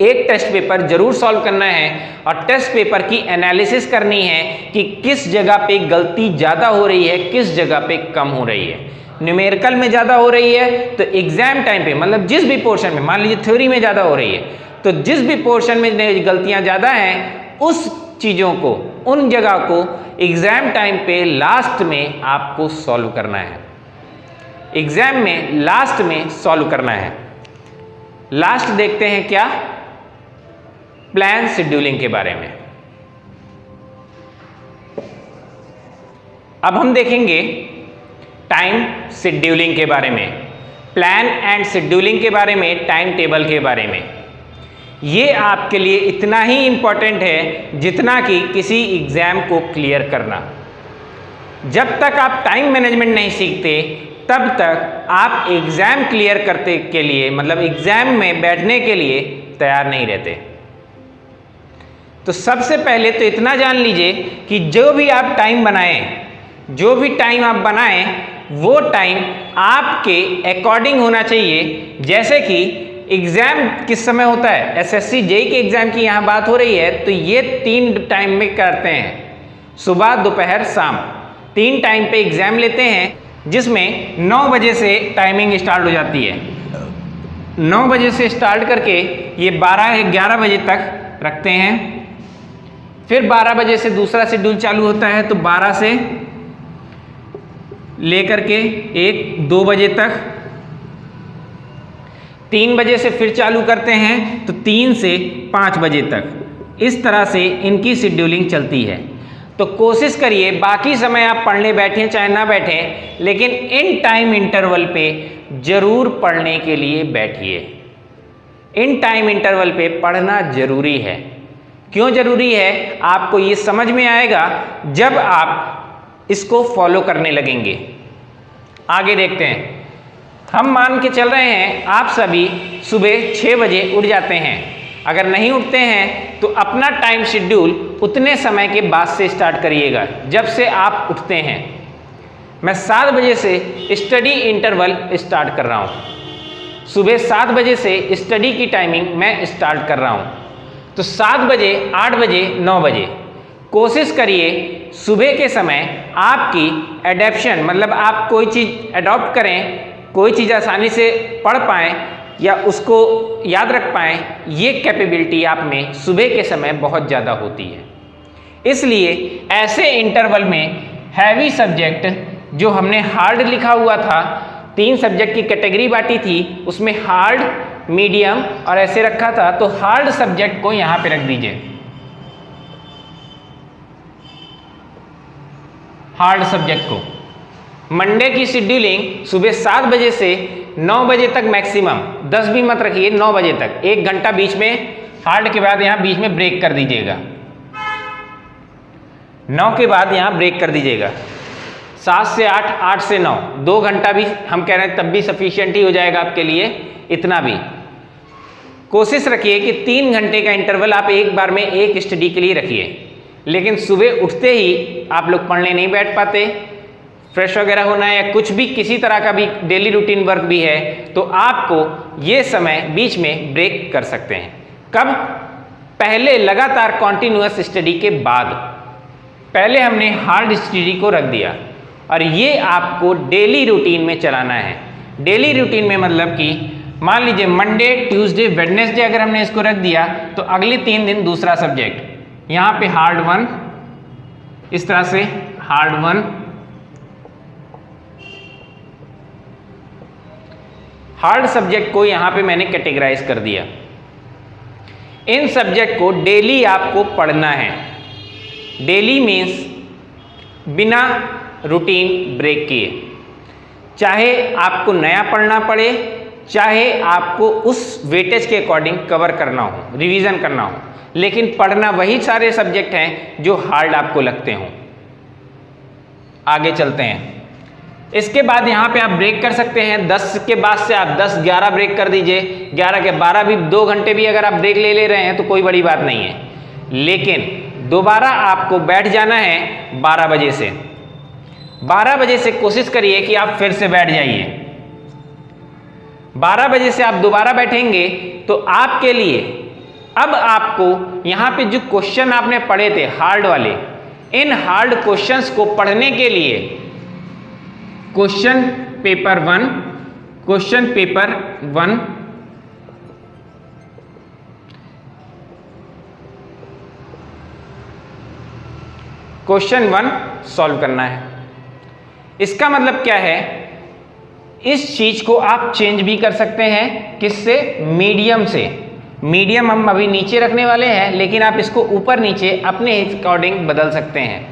एक टेस्ट पेपर जरूर सॉल्व करना है और टेस्ट पेपर की एनालिसिस करनी है कि किस जगह पे गलती ज़्यादा हो रही है, किस जगह पे कम हो रही है। न्यूमेरिकल में ज़्यादा हो रही है तो एग्जाम टाइम पे, मतलब जिस भी पोर्शन में, मान लीजिए थ्योरी में ज़्यादा हो रही है तो जिस भी पोर्शन में गलतियाँ ज़्यादा हैं उस चीज़ों को, उन जगह को एग्जाम टाइम पे लास्ट में आपको सॉल्व करना है। एग्जाम में लास्ट में सॉल्व करना है। लास्ट देखते हैं क्या, प्लान शेड्यूलिंग के बारे में। अब हम देखेंगे टाइम शेड्यूलिंग के बारे में, प्लान एंड शेड्यूलिंग के बारे में, टाइम टेबल के बारे में। ये आपके लिए इतना ही इम्पॉर्टेंट है जितना कि किसी एग्जाम को क्लियर करना। जब तक आप टाइम मैनेजमेंट नहीं सीखते तब तक आप एग्जाम क्लियर करते के लिए, मतलब एग्जाम में बैठने के लिए तैयार नहीं रहते। तो सबसे पहले तो इतना जान लीजिए कि जो भी आप टाइम बनाएं, जो भी टाइम आप बनाएं वो टाइम आपके अकॉर्डिंग होना चाहिए। जैसे कि एग्जाम किस समय होता है, एसएससी जेई के एग्जाम की यहाँ बात हो रही है तो ये 3 टाइम में करते हैं, सुबह, दोपहर, शाम 3 टाइम पे एग्ज़ाम लेते हैं, जिसमें 9 बजे से टाइमिंग स्टार्ट हो जाती है। 9 बजे से स्टार्ट करके ये 12-11 बजे तक रखते हैं। फिर 12 बजे से दूसरा शेड्यूल चालू होता है, तो 12 से लेकर के 1-2 बजे तक। 3 बजे से फिर चालू करते हैं, तो 3 से 5 बजे तक। इस तरह से इनकी शेड्यूलिंग चलती है। तो कोशिश करिए बाकी समय आप पढ़ने बैठें चाहे ना बैठें, लेकिन इन टाइम इंटरवल पे जरूर पढ़ने के लिए बैठिए। इन टाइम इंटरवल पे पढ़ना जरूरी है। क्यों जरूरी है, आपको ये समझ में आएगा जब आप इसको फॉलो करने लगेंगे। आगे देखते हैं। हम मान के चल रहे हैं आप सभी सुबह 6 बजे उठ जाते हैं। अगर नहीं उठते हैं तो अपना टाइम शेड्यूल उतने समय के बाद से स्टार्ट करिएगा जब से आप उठते हैं। मैं 7 बजे से स्टडी इंटरवल स्टार्ट कर रहा हूँ। सुबह 7 बजे से स्टडी की टाइमिंग मैं स्टार्ट कर रहा हूँ। तो 7 बजे, 8 बजे, 9 बजे कोशिश करिए सुबह के समय आपकी एडेप्शन, मतलब आप कोई चीज़ अडॉप्ट करें, कोई चीज़ आसानी से पढ़ पाएँ या उसको याद रख पाएँ, ये कैपेबिलिटी आप में सुबह के समय बहुत ज़्यादा होती है। इसलिए ऐसे इंटरवल में हैवी सब्जेक्ट जो हमने हार्ड लिखा हुआ था, 3 सब्जेक्ट की कैटेगरी बांटी थी, उसमें हार्ड, मीडियम और ऐसे रखा था, तो हार्ड सब्जेक्ट को यहाँ पे रख दीजिए। हार्ड सब्जेक्ट को मंडे की शेड्यूलिंग सुबह 7 बजे से 9 बजे तक मैक्सिमम, 10 भी मत रखिए, 9 बजे तक 1 घंटा बीच में, हार्ड के बाद यहाँ बीच में ब्रेक कर दीजिएगा। 9 के बाद यहाँ ब्रेक कर दीजिएगा। 7 से 8, 8 से 9, 2 घंटा भी हम कह रहे हैं, तब भी सफिशिएंट ही हो जाएगा आपके लिए। इतना भी कोशिश रखिए कि 3 घंटे का इंटरवल आप एक बार में एक स्टडी के लिए रखिए। लेकिन सुबह उठते ही आप लोग पढ़ने नहीं बैठ पाते, फ्रेश वगैरह होना है या कुछ भी किसी तरह का भी डेली रूटीन वर्क भी है, तो आपको ये समय बीच में ब्रेक कर सकते हैं। कब? पहले लगातार कॉन्टिन्यूअस स्टडी के बाद। पहले हमने हार्ड स्टडी को रख दिया और ये आपको डेली रूटीन में चलाना है। डेली रूटीन में मतलब कि मान लीजिए मंडे, ट्यूसडे, वेडनेसडे अगर हमने इसको रख दिया, तो अगले 3 दिन दूसरा सब्जेक्ट, यहाँ पे हार्ड 1, इस तरह से हार्ड 1, हार्ड सब्जेक्ट को यहाँ पे मैंने कैटेगराइज कर दिया। इन सब्जेक्ट को डेली आपको पढ़ना है। डेली मीन्स बिना रूटीन ब्रेक किए, चाहे आपको नया पढ़ना पड़े, चाहे आपको उस वेटेज के अकॉर्डिंग कवर करना हो, रिवीजन करना हो, लेकिन पढ़ना वही सारे सब्जेक्ट हैं जो हार्ड आपको लगते हों। आगे चलते हैं। इसके बाद यहाँ पे आप ब्रेक कर सकते हैं। 10 के बाद से आप 10-11 ब्रेक कर दीजिए। 11 के 12 भी, 2 घंटे भी अगर आप ब्रेक ले रहे हैं तो कोई बड़ी बात नहीं है। लेकिन दोबारा आपको बैठ जाना है 12 बजे से। 12 बजे से कोशिश करिए कि आप फिर से बैठ जाइए। 12 बजे से आप दोबारा बैठेंगे तो आपके लिए अब आपको यहाँ पे जो क्वेश्चन आपने पढ़े थे हार्ड वाले, इन हार्ड क्वेश्चंस को पढ़ने के लिए question paper 1, question paper 1, question 1 solve करना है। इसका मतलब क्या है, इस चीज को आप चेंज भी कर सकते हैं। किससे? मीडियम से। मीडियम हम अभी नीचे रखने वाले हैं, लेकिन आप इसको ऊपर नीचे अपने अकॉर्डिंग बदल सकते हैं।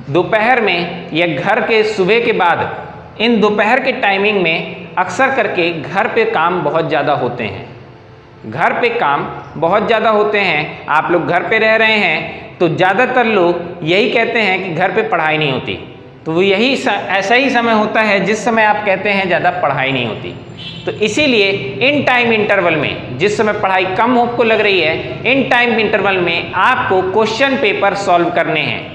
दोपहर में या घर के सुबह के बाद, इन दोपहर के टाइमिंग में अक्सर करके घर पे काम बहुत ज़्यादा होते हैं। घर पे काम बहुत ज़्यादा होते हैं, आप लोग घर पे रह रहे हैं, तो ज़्यादातर लोग यही कहते हैं कि घर पे पढ़ाई नहीं होती। तो वो यही ऐसा ही समय होता है जिस समय आप कहते हैं ज़्यादा पढ़ाई नहीं होती। तो इसीलिए इन टाइम इंटरवल में, जिस समय पढ़ाई कम आपको लग रही है, इन टाइम इंटरवल में आपको क्वेश्चन पेपर सॉल्व करने हैं।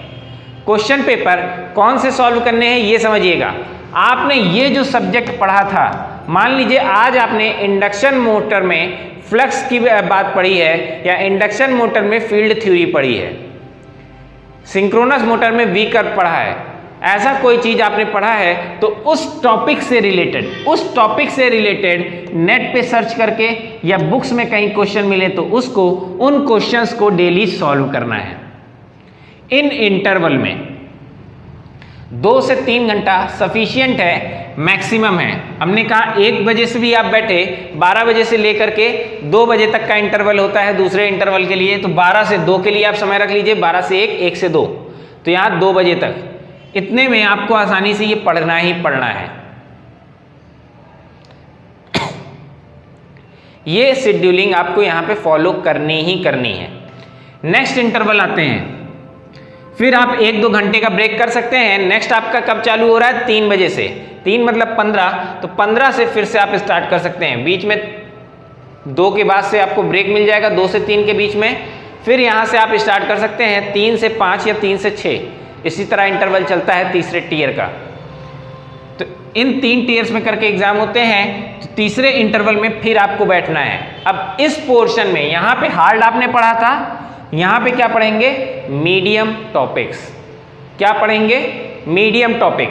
क्वेश्चन पेपर कौन से सॉल्व करने हैं ये समझिएगा। आपने ये जो सब्जेक्ट पढ़ा था, मान लीजिए आज आपने इंडक्शन मोटर में फ्लक्स की बात पढ़ी है या इंडक्शन मोटर में फील्ड थ्योरी पढ़ी है। सिंक्रोनस मोटर में वी कर्व पढ़ा है, ऐसा कोई चीज आपने पढ़ा है तो उस टॉपिक से रिलेटेड नेट पे सर्च करके या बुक्स में कहीं क्वेश्चन मिले तो उसको, उन क्वेश्चंस को डेली सॉल्व करना है। इन इंटरवल में 2 से 3 घंटा सफिशिएंट है, मैक्सिमम है। हमने कहा 1 बजे से भी आप बैठे, 12 बजे से लेकर के 2 बजे तक का इंटरवल होता है दूसरे इंटरवल के लिए, तो 12 से 2 के लिए आप समय रख लीजिए, 12 से 1, 1 से 2, तो यहाँ 2 बजे तक। इतने में आपको आसानी से ये पढ़ना ही पढ़ना है। ये शेड्यूलिंग आपको यहाँ पे फॉलो करनी ही करनी है। नेक्स्ट इंटरवल आते हैं, फिर आप 1-2 घंटे का ब्रेक कर सकते हैं। नेक्स्ट आपका कब चालू हो रहा है? 3 बजे से, 3 मतलब 15, तो 15 से फिर से आप स्टार्ट कर सकते हैं। बीच में 2 के बाद से आपको ब्रेक मिल जाएगा, 2 से 3 के बीच में, फिर यहाँ से आप स्टार्ट कर सकते हैं 3 से 5 या 3 से 6, इसी तरह इंटरवल चलता है तीसरे टीयर का। तो इन 3 टीयर्स में करके एग्जाम होते हैं, तो तीसरे इंटरवल में फिर आपको बैठना है। अब इस पोर्शन में यहाँ पे हार्ड आपने पढ़ा था, यहाँ पे क्या पढ़ेंगे? Medium topics. क्या पढ़ेंगे? Medium topic.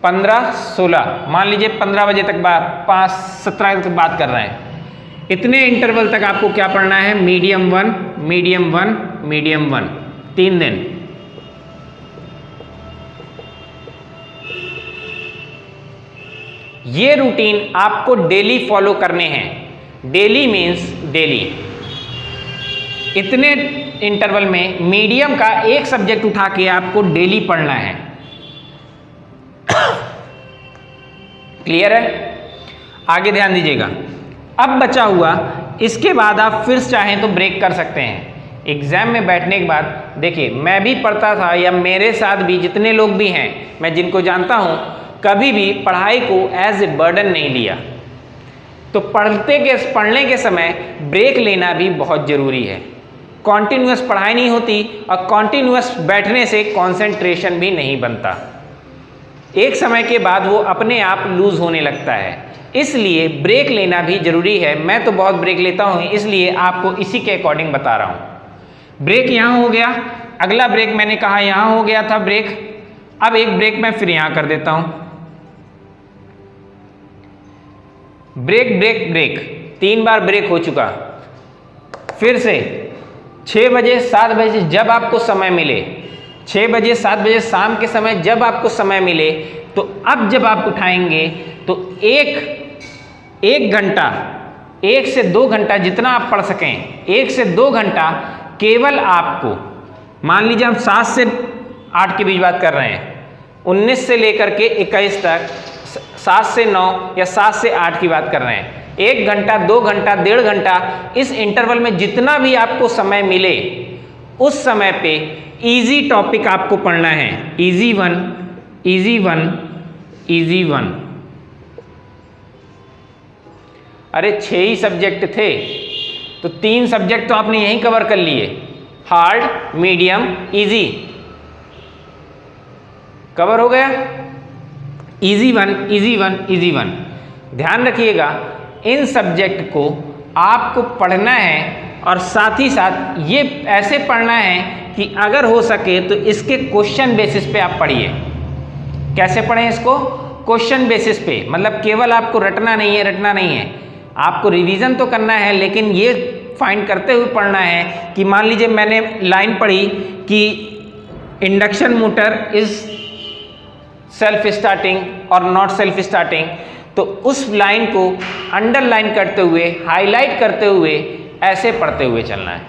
15-16, मान लीजिए 15 बजे तक 5-17 तक बात कर रहे हैं, इतने इंटरवल तक आपको क्या पढ़ना है? मीडियम 1, मीडियम 1, मीडियम 1, 3 दिन। ये रूटीन आपको डेली फॉलो करने हैं। Daily means daily. इतने इंटरवल में मीडियम का एक सब्जेक्ट उठा के आपको डेली पढ़ना है। क्लियर है? आगे ध्यान दीजिएगा। अब बचा हुआ, इसके बाद आप फिर चाहें तो ब्रेक कर सकते हैं। एग्जाम में बैठने के बाद देखिए, मैं भी पढ़ता था या मेरे साथ भी जितने लोग भी हैं, मैं जिनको जानता हूं, कभी भी पढ़ाई को एज ए बर्डन नहीं लिया। तो पढ़ने के समय ब्रेक लेना भी बहुत जरूरी है। कॉन्टिन्यूअस पढ़ाई नहीं होती और कॉन्टिन्यूअस बैठने से कंसंट्रेशन भी नहीं बनता। एक समय के बाद वो अपने आप लूज होने लगता है, इसलिए ब्रेक लेना भी जरूरी है। मैं तो बहुत ब्रेक लेता हूँ, इसलिए आपको इसी के अकॉर्डिंग बता रहा हूँ। ब्रेक यहाँ हो गया, अगला ब्रेक मैंने कहा यहाँ हो गया था ब्रेक, अब एक ब्रेक मैं फिर यहाँ कर देता हूँ। ब्रेक ब्रेक ब्रेक, 3 बार ब्रेक हो चुका। फिर से 6 बजे 7 बजे जब आपको समय मिले, 6 बजे 7 बजे शाम के समय जब आपको समय मिले, तो अब जब आप उठाएंगे तो एक घंटा, 1 से 2 घंटा जितना आप पढ़ सकें, 1 से 2 घंटा केवल आपको, मान लीजिए हम 7 से 8 के बीच बात कर रहे हैं, 19 से लेकर के 21 तक, 7 से 9 या 7 से 8 की बात कर रहे हैं। 1 घंटा, 2 घंटा, 1.5 घंटा, इस इंटरवल में जितना भी आपको समय मिले, उस समय पे इजी टॉपिक आपको पढ़ना है। Easy 1, easy 1, easy 1। अरे 6 ही सब्जेक्ट थे, तो 3 सब्जेक्ट तो आपने यहीं कवर कर लिए, हार्ड, मीडियम, इजी, कवर हो गया। Easy 1, easy 1, easy 1। ध्यान रखिएगा, इन सब्जेक्ट को आपको पढ़ना है और साथ ही साथ ये ऐसे पढ़ना है कि अगर हो सके तो इसके क्वेश्चन बेसिस पे आप पढ़िए। कैसे पढ़ें इसको? क्वेश्चन बेसिस पे, मतलब केवल आपको रटना नहीं है, आपको रिवीजन तो करना है, लेकिन ये फाइंड करते हुए पढ़ना है कि मान लीजिए मैंने लाइन पढ़ी कि induction motor is self starting और नॉट सेल्फ स्टार्टिंग, तो उस लाइन को अंडरलाइन करते हुए, हाईलाइट करते हुए, ऐसे पढ़ते हुए चलना है।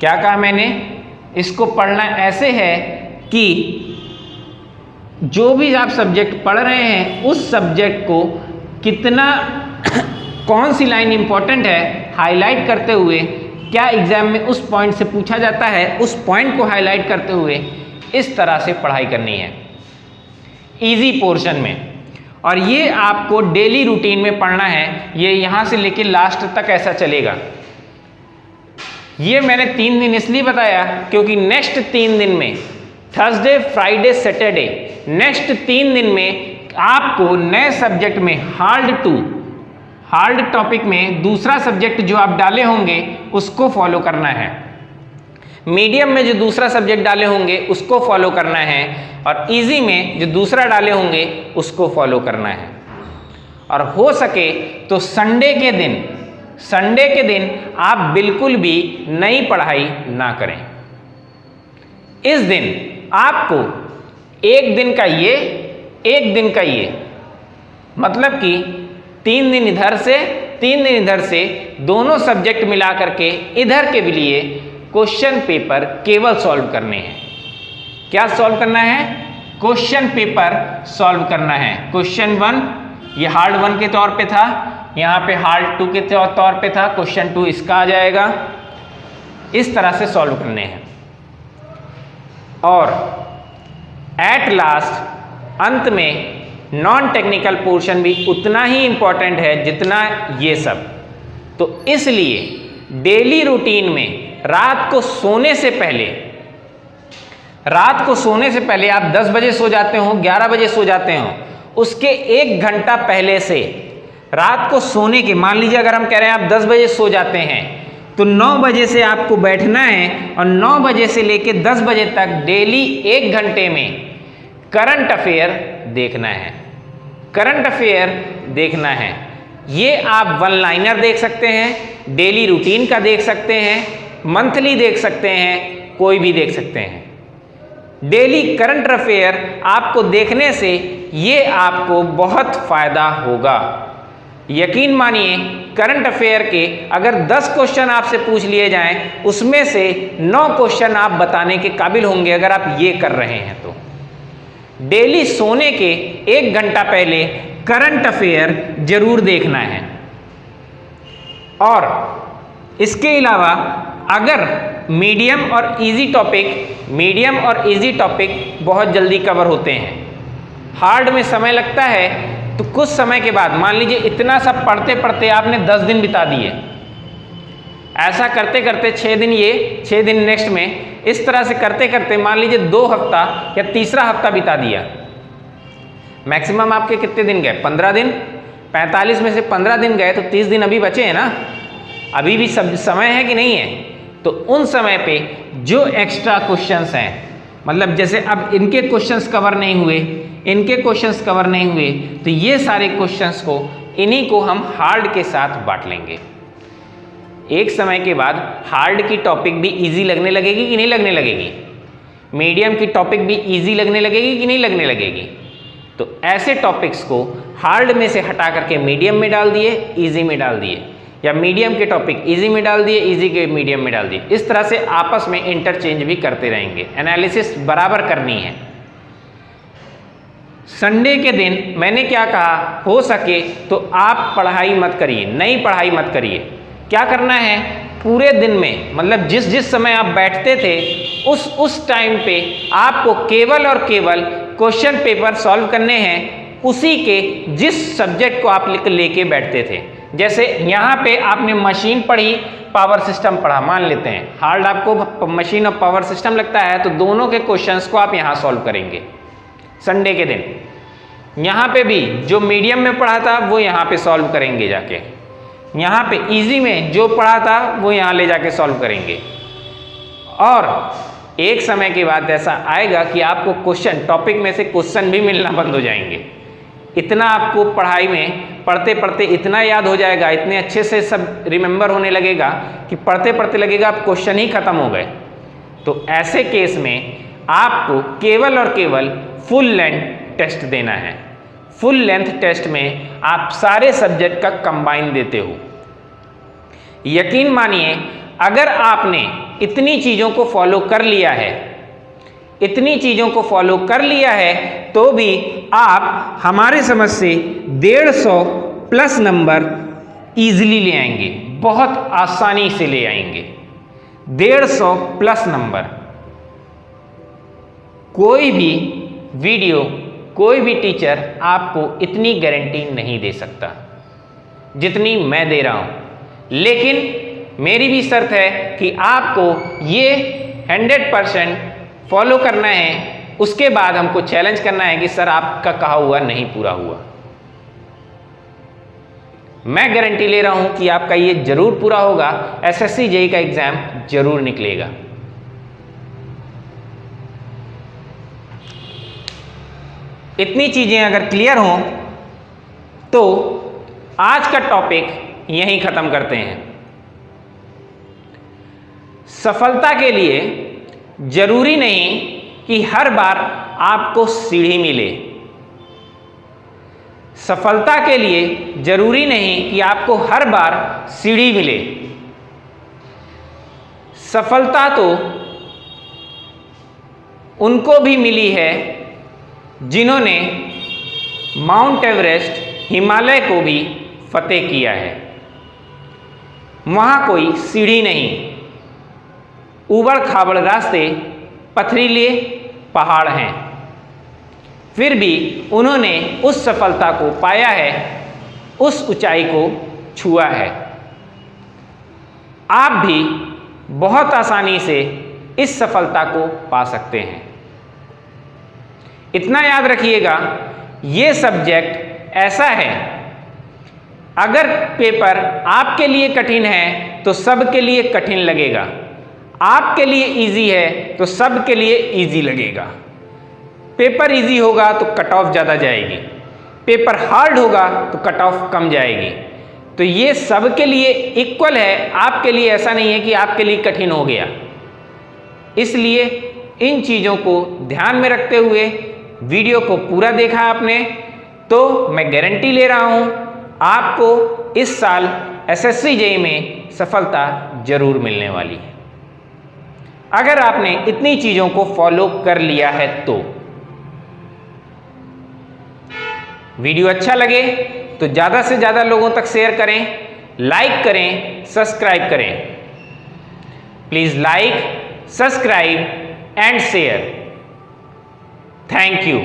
क्या कहा मैंने? इसको पढ़ना ऐसे है कि जो भी आप सब्जेक्ट पढ़ रहे हैं, उस सब्जेक्ट को कितना कौन सी लाइन इंपॉर्टेंट है, हाईलाइट करते हुए, क्या एग्जाम में उस पॉइंट से पूछा जाता है, उस पॉइंट को हाईलाइट करते हुए इस तरह से पढ़ाई करनी है इजी पोर्शन में। और ये आपको डेली रूटीन में पढ़ना है, ये यहाँ से लेके लास्ट तक ऐसा चलेगा। ये मैंने 3 दिन इसलिए बताया क्योंकि नेक्स्ट 3 दिन में, थर्सडे, फ्राइडे, सैटरडे, नेक्स्ट 3 दिन में आपको नए सब्जेक्ट में हार्ड हार्ड टॉपिक में दूसरा सब्जेक्ट जो आप डाले होंगे उसको फॉलो करना है, मीडियम में जो दूसरा सब्जेक्ट डाले होंगे उसको फॉलो करना है, और इजी में जो दूसरा डाले होंगे उसको फॉलो करना है। और हो सके तो संडे के दिन आप बिल्कुल भी नई पढ़ाई ना करें। इस दिन आपको एक दिन का ये, एक दिन का ये, मतलब कि 3 दिन इधर से 3 दिन इधर से, दोनों सब्जेक्ट मिला करके इधर के भी लिए क्वेश्चन पेपर केवल सॉल्व करने हैं। क्या सॉल्व करना है? क्वेश्चन पेपर सॉल्व करना है। क्वेश्चन 1 ये हार्ड 1 के तौर पे था, यहाँ पे हार्ड 2 के तौर पे था, क्वेश्चन 2 इसका आ जाएगा। इस तरह से सॉल्व करने हैं। और एट लास्ट अंत में नॉन टेक्निकल पोर्शन भी उतना ही इंपॉर्टेंट है जितना ये सब। तो इसलिए डेली रूटीन में रात को सोने से पहले आप 10 बजे सो जाते हो, 11 बजे सो जाते हो, उसके 1 घंटा पहले से रात को सोने के, मान लीजिए अगर हम कह रहे हैं आप 10 बजे सो जाते हैं तो 9 बजे से आपको बैठना है और 9 बजे से लेके 10 बजे तक डेली 1 घंटे में करंट अफेयर देखना है। करंट अफेयर देखना है। ये आप 1 लाइनर देख सकते हैं, डेली रूटीन का देख सकते हैं, मंथली देख सकते हैं, कोई भी देख सकते हैं। डेली करंट अफेयर आपको देखने से ये आपको बहुत फायदा होगा। यकीन मानिए करंट अफेयर के अगर 10 क्वेश्चन आपसे पूछ लिए जाएं, उसमें से 9 क्वेश्चन आप बताने के काबिल होंगे अगर आप ये कर रहे हैं तो। डेली सोने के 1 घंटा पहले करंट अफेयर जरूर देखना है। और इसके अलावा अगर मीडियम और इजी टॉपिक बहुत जल्दी कवर होते हैं, हार्ड में समय लगता है, तो कुछ समय के बाद मान लीजिए इतना सब पढ़ते पढ़ते आपने 10 दिन बिता दिए, ऐसा करते करते 6 दिन ये 6 दिन नेक्स्ट में, इस तरह से करते करते मान लीजिए 2 हफ्ता या तीसरा हफ्ता बिता दिया। मैक्सिमम आपके कितने दिन गए? 15 दिन। 45 में से 15 दिन गए तो 30 दिन अभी बचे हैं ना, अभी भी सब समय है कि नहीं है? तो उन समय पे जो एक्स्ट्रा क्वेश्चंस हैं, मतलब जैसे अब इनके क्वेश्चंस कवर नहीं हुए, तो ये सारे क्वेश्चंस को इन्हीं को हम हार्ड के साथ बांट लेंगे। एक समय के बाद हार्ड की टॉपिक भी इजी लगने लगेगी कि नहीं लगने लगेगी? मीडियम की टॉपिक भी इजी लगने लगेगी कि नहीं लगने लगेगी? तो ऐसे टॉपिक्स को हार्ड में से हटा करके मीडियम में डाल दिए, इजी में डाल दिए, या मीडियम के टॉपिक इजी में डाल दिए, इजी के मीडियम में डाल दिए। इस तरह से आपस में इंटरचेंज भी करते रहेंगे, एनालिसिस बराबर करनी है। संडे के दिन मैंने क्या कहा, हो सके तो आप पढ़ाई मत करिए, नई पढ़ाई मत करिए। क्या करना है, पूरे दिन में, मतलब जिस जिस समय आप बैठते थे उस टाइम पे आपको केवल और केवल क्वेश्चन पेपर सॉल्व करने हैं, उसी के जिस सब्जेक्ट को आप लेके बैठते थे। जैसे यहाँ पे आपने मशीन पढ़ी, पावर सिस्टम पढ़ा, मान लेते हैं हार्ड आपको मशीन और पावर सिस्टम लगता है, तो दोनों के क्वेश्चंस को आप यहाँ सॉल्व करेंगे संडे के दिन। यहाँ पे भी जो मीडियम में पढ़ा था वो यहाँ पे सॉल्व करेंगे जाके, यहाँ पे इजी में जो पढ़ा था वो यहाँ ले जाके सॉल्व करेंगे। और एक समय के बाद ऐसा आएगा कि आपको क्वेश्चन, टॉपिक में से क्वेश्चन भी मिलना बंद हो जाएंगे। इतना आपको पढ़ाई में पढ़ते पढ़ते इतना याद हो जाएगा, इतने अच्छे से सब रिमेंबर होने लगेगा कि पढ़ते पढ़ते लगेगा आप क्वेश्चन ही खत्म हो गए। तो ऐसे केस में आपको केवल और केवल फुल लेंथ टेस्ट देना है। फुल लेंथ टेस्ट में आप सारे सब्जेक्ट का कंबाइन देते हो। यकीन मानिए अगर आपने इतनी चीज़ों को फॉलो कर लिया है, तो भी आप हमारे समझ से 150 प्लस नंबर इजीली ले आएंगे, बहुत आसानी से ले आएंगे 150 प्लस नंबर। कोई भी वीडियो, कोई भी टीचर आपको इतनी गारंटी नहीं दे सकता जितनी मैं दे रहा हूं, लेकिन मेरी भी शर्त है कि आपको ये 100% फॉलो करना है। उसके बाद हमको चैलेंज करना है कि सर आपका कहा हुआ नहीं पूरा हुआ। मैं गारंटी ले रहा हूं कि आपका ये जरूर पूरा होगा, एसएससी जेईई का एग्जाम जरूर निकलेगा। इतनी चीजें अगर क्लियर हों तो आज का टॉपिक यहीं खत्म करते हैं। सफलता के लिए जरूरी नहीं कि हर बार आपको सीढ़ी मिले। सफलता के लिए जरूरी नहीं कि आपको हर बार सीढ़ी मिले। सफलता तो उनको भी मिली है जिन्होंने माउंट एवरेस्ट, हिमालय को भी फतेह किया है। वहां कोई सीढ़ी नहीं, ऊबड़ खाबड़ रास्ते, पथरीले पहाड़ हैं, फिर भी उन्होंने उस सफलता को पाया है, उस ऊंचाई को छुआ है। आप भी बहुत आसानी से इस सफलता को पा सकते हैं। इतना याद रखिएगा, ये सब्जेक्ट ऐसा है, अगर पेपर आपके लिए कठिन है तो सबके लिए कठिन लगेगा, आपके लिए इजी है तो सबके लिए इजी लगेगा। पेपर इजी होगा तो कट ऑफ ज़्यादा जाएगी, पेपर हार्ड होगा तो कट ऑफ कम जाएगी। तो ये सबके लिए इक्वल है, आपके लिए ऐसा नहीं है कि आपके लिए कठिन हो गया। इसलिए इन चीज़ों को ध्यान में रखते हुए वीडियो को पूरा देखा आपने तो मैं गारंटी ले रहा हूँ आपको इस साल एसएससी जेईई में सफलता जरूर मिलने वाली है, अगर आपने इतनी चीज़ों को फॉलो कर लिया है तो। वीडियो अच्छा लगे तो ज़्यादा से ज़्यादा लोगों तक शेयर करें, लाइक करें, सब्सक्राइब करें। Please like, subscribe and share. Thank you.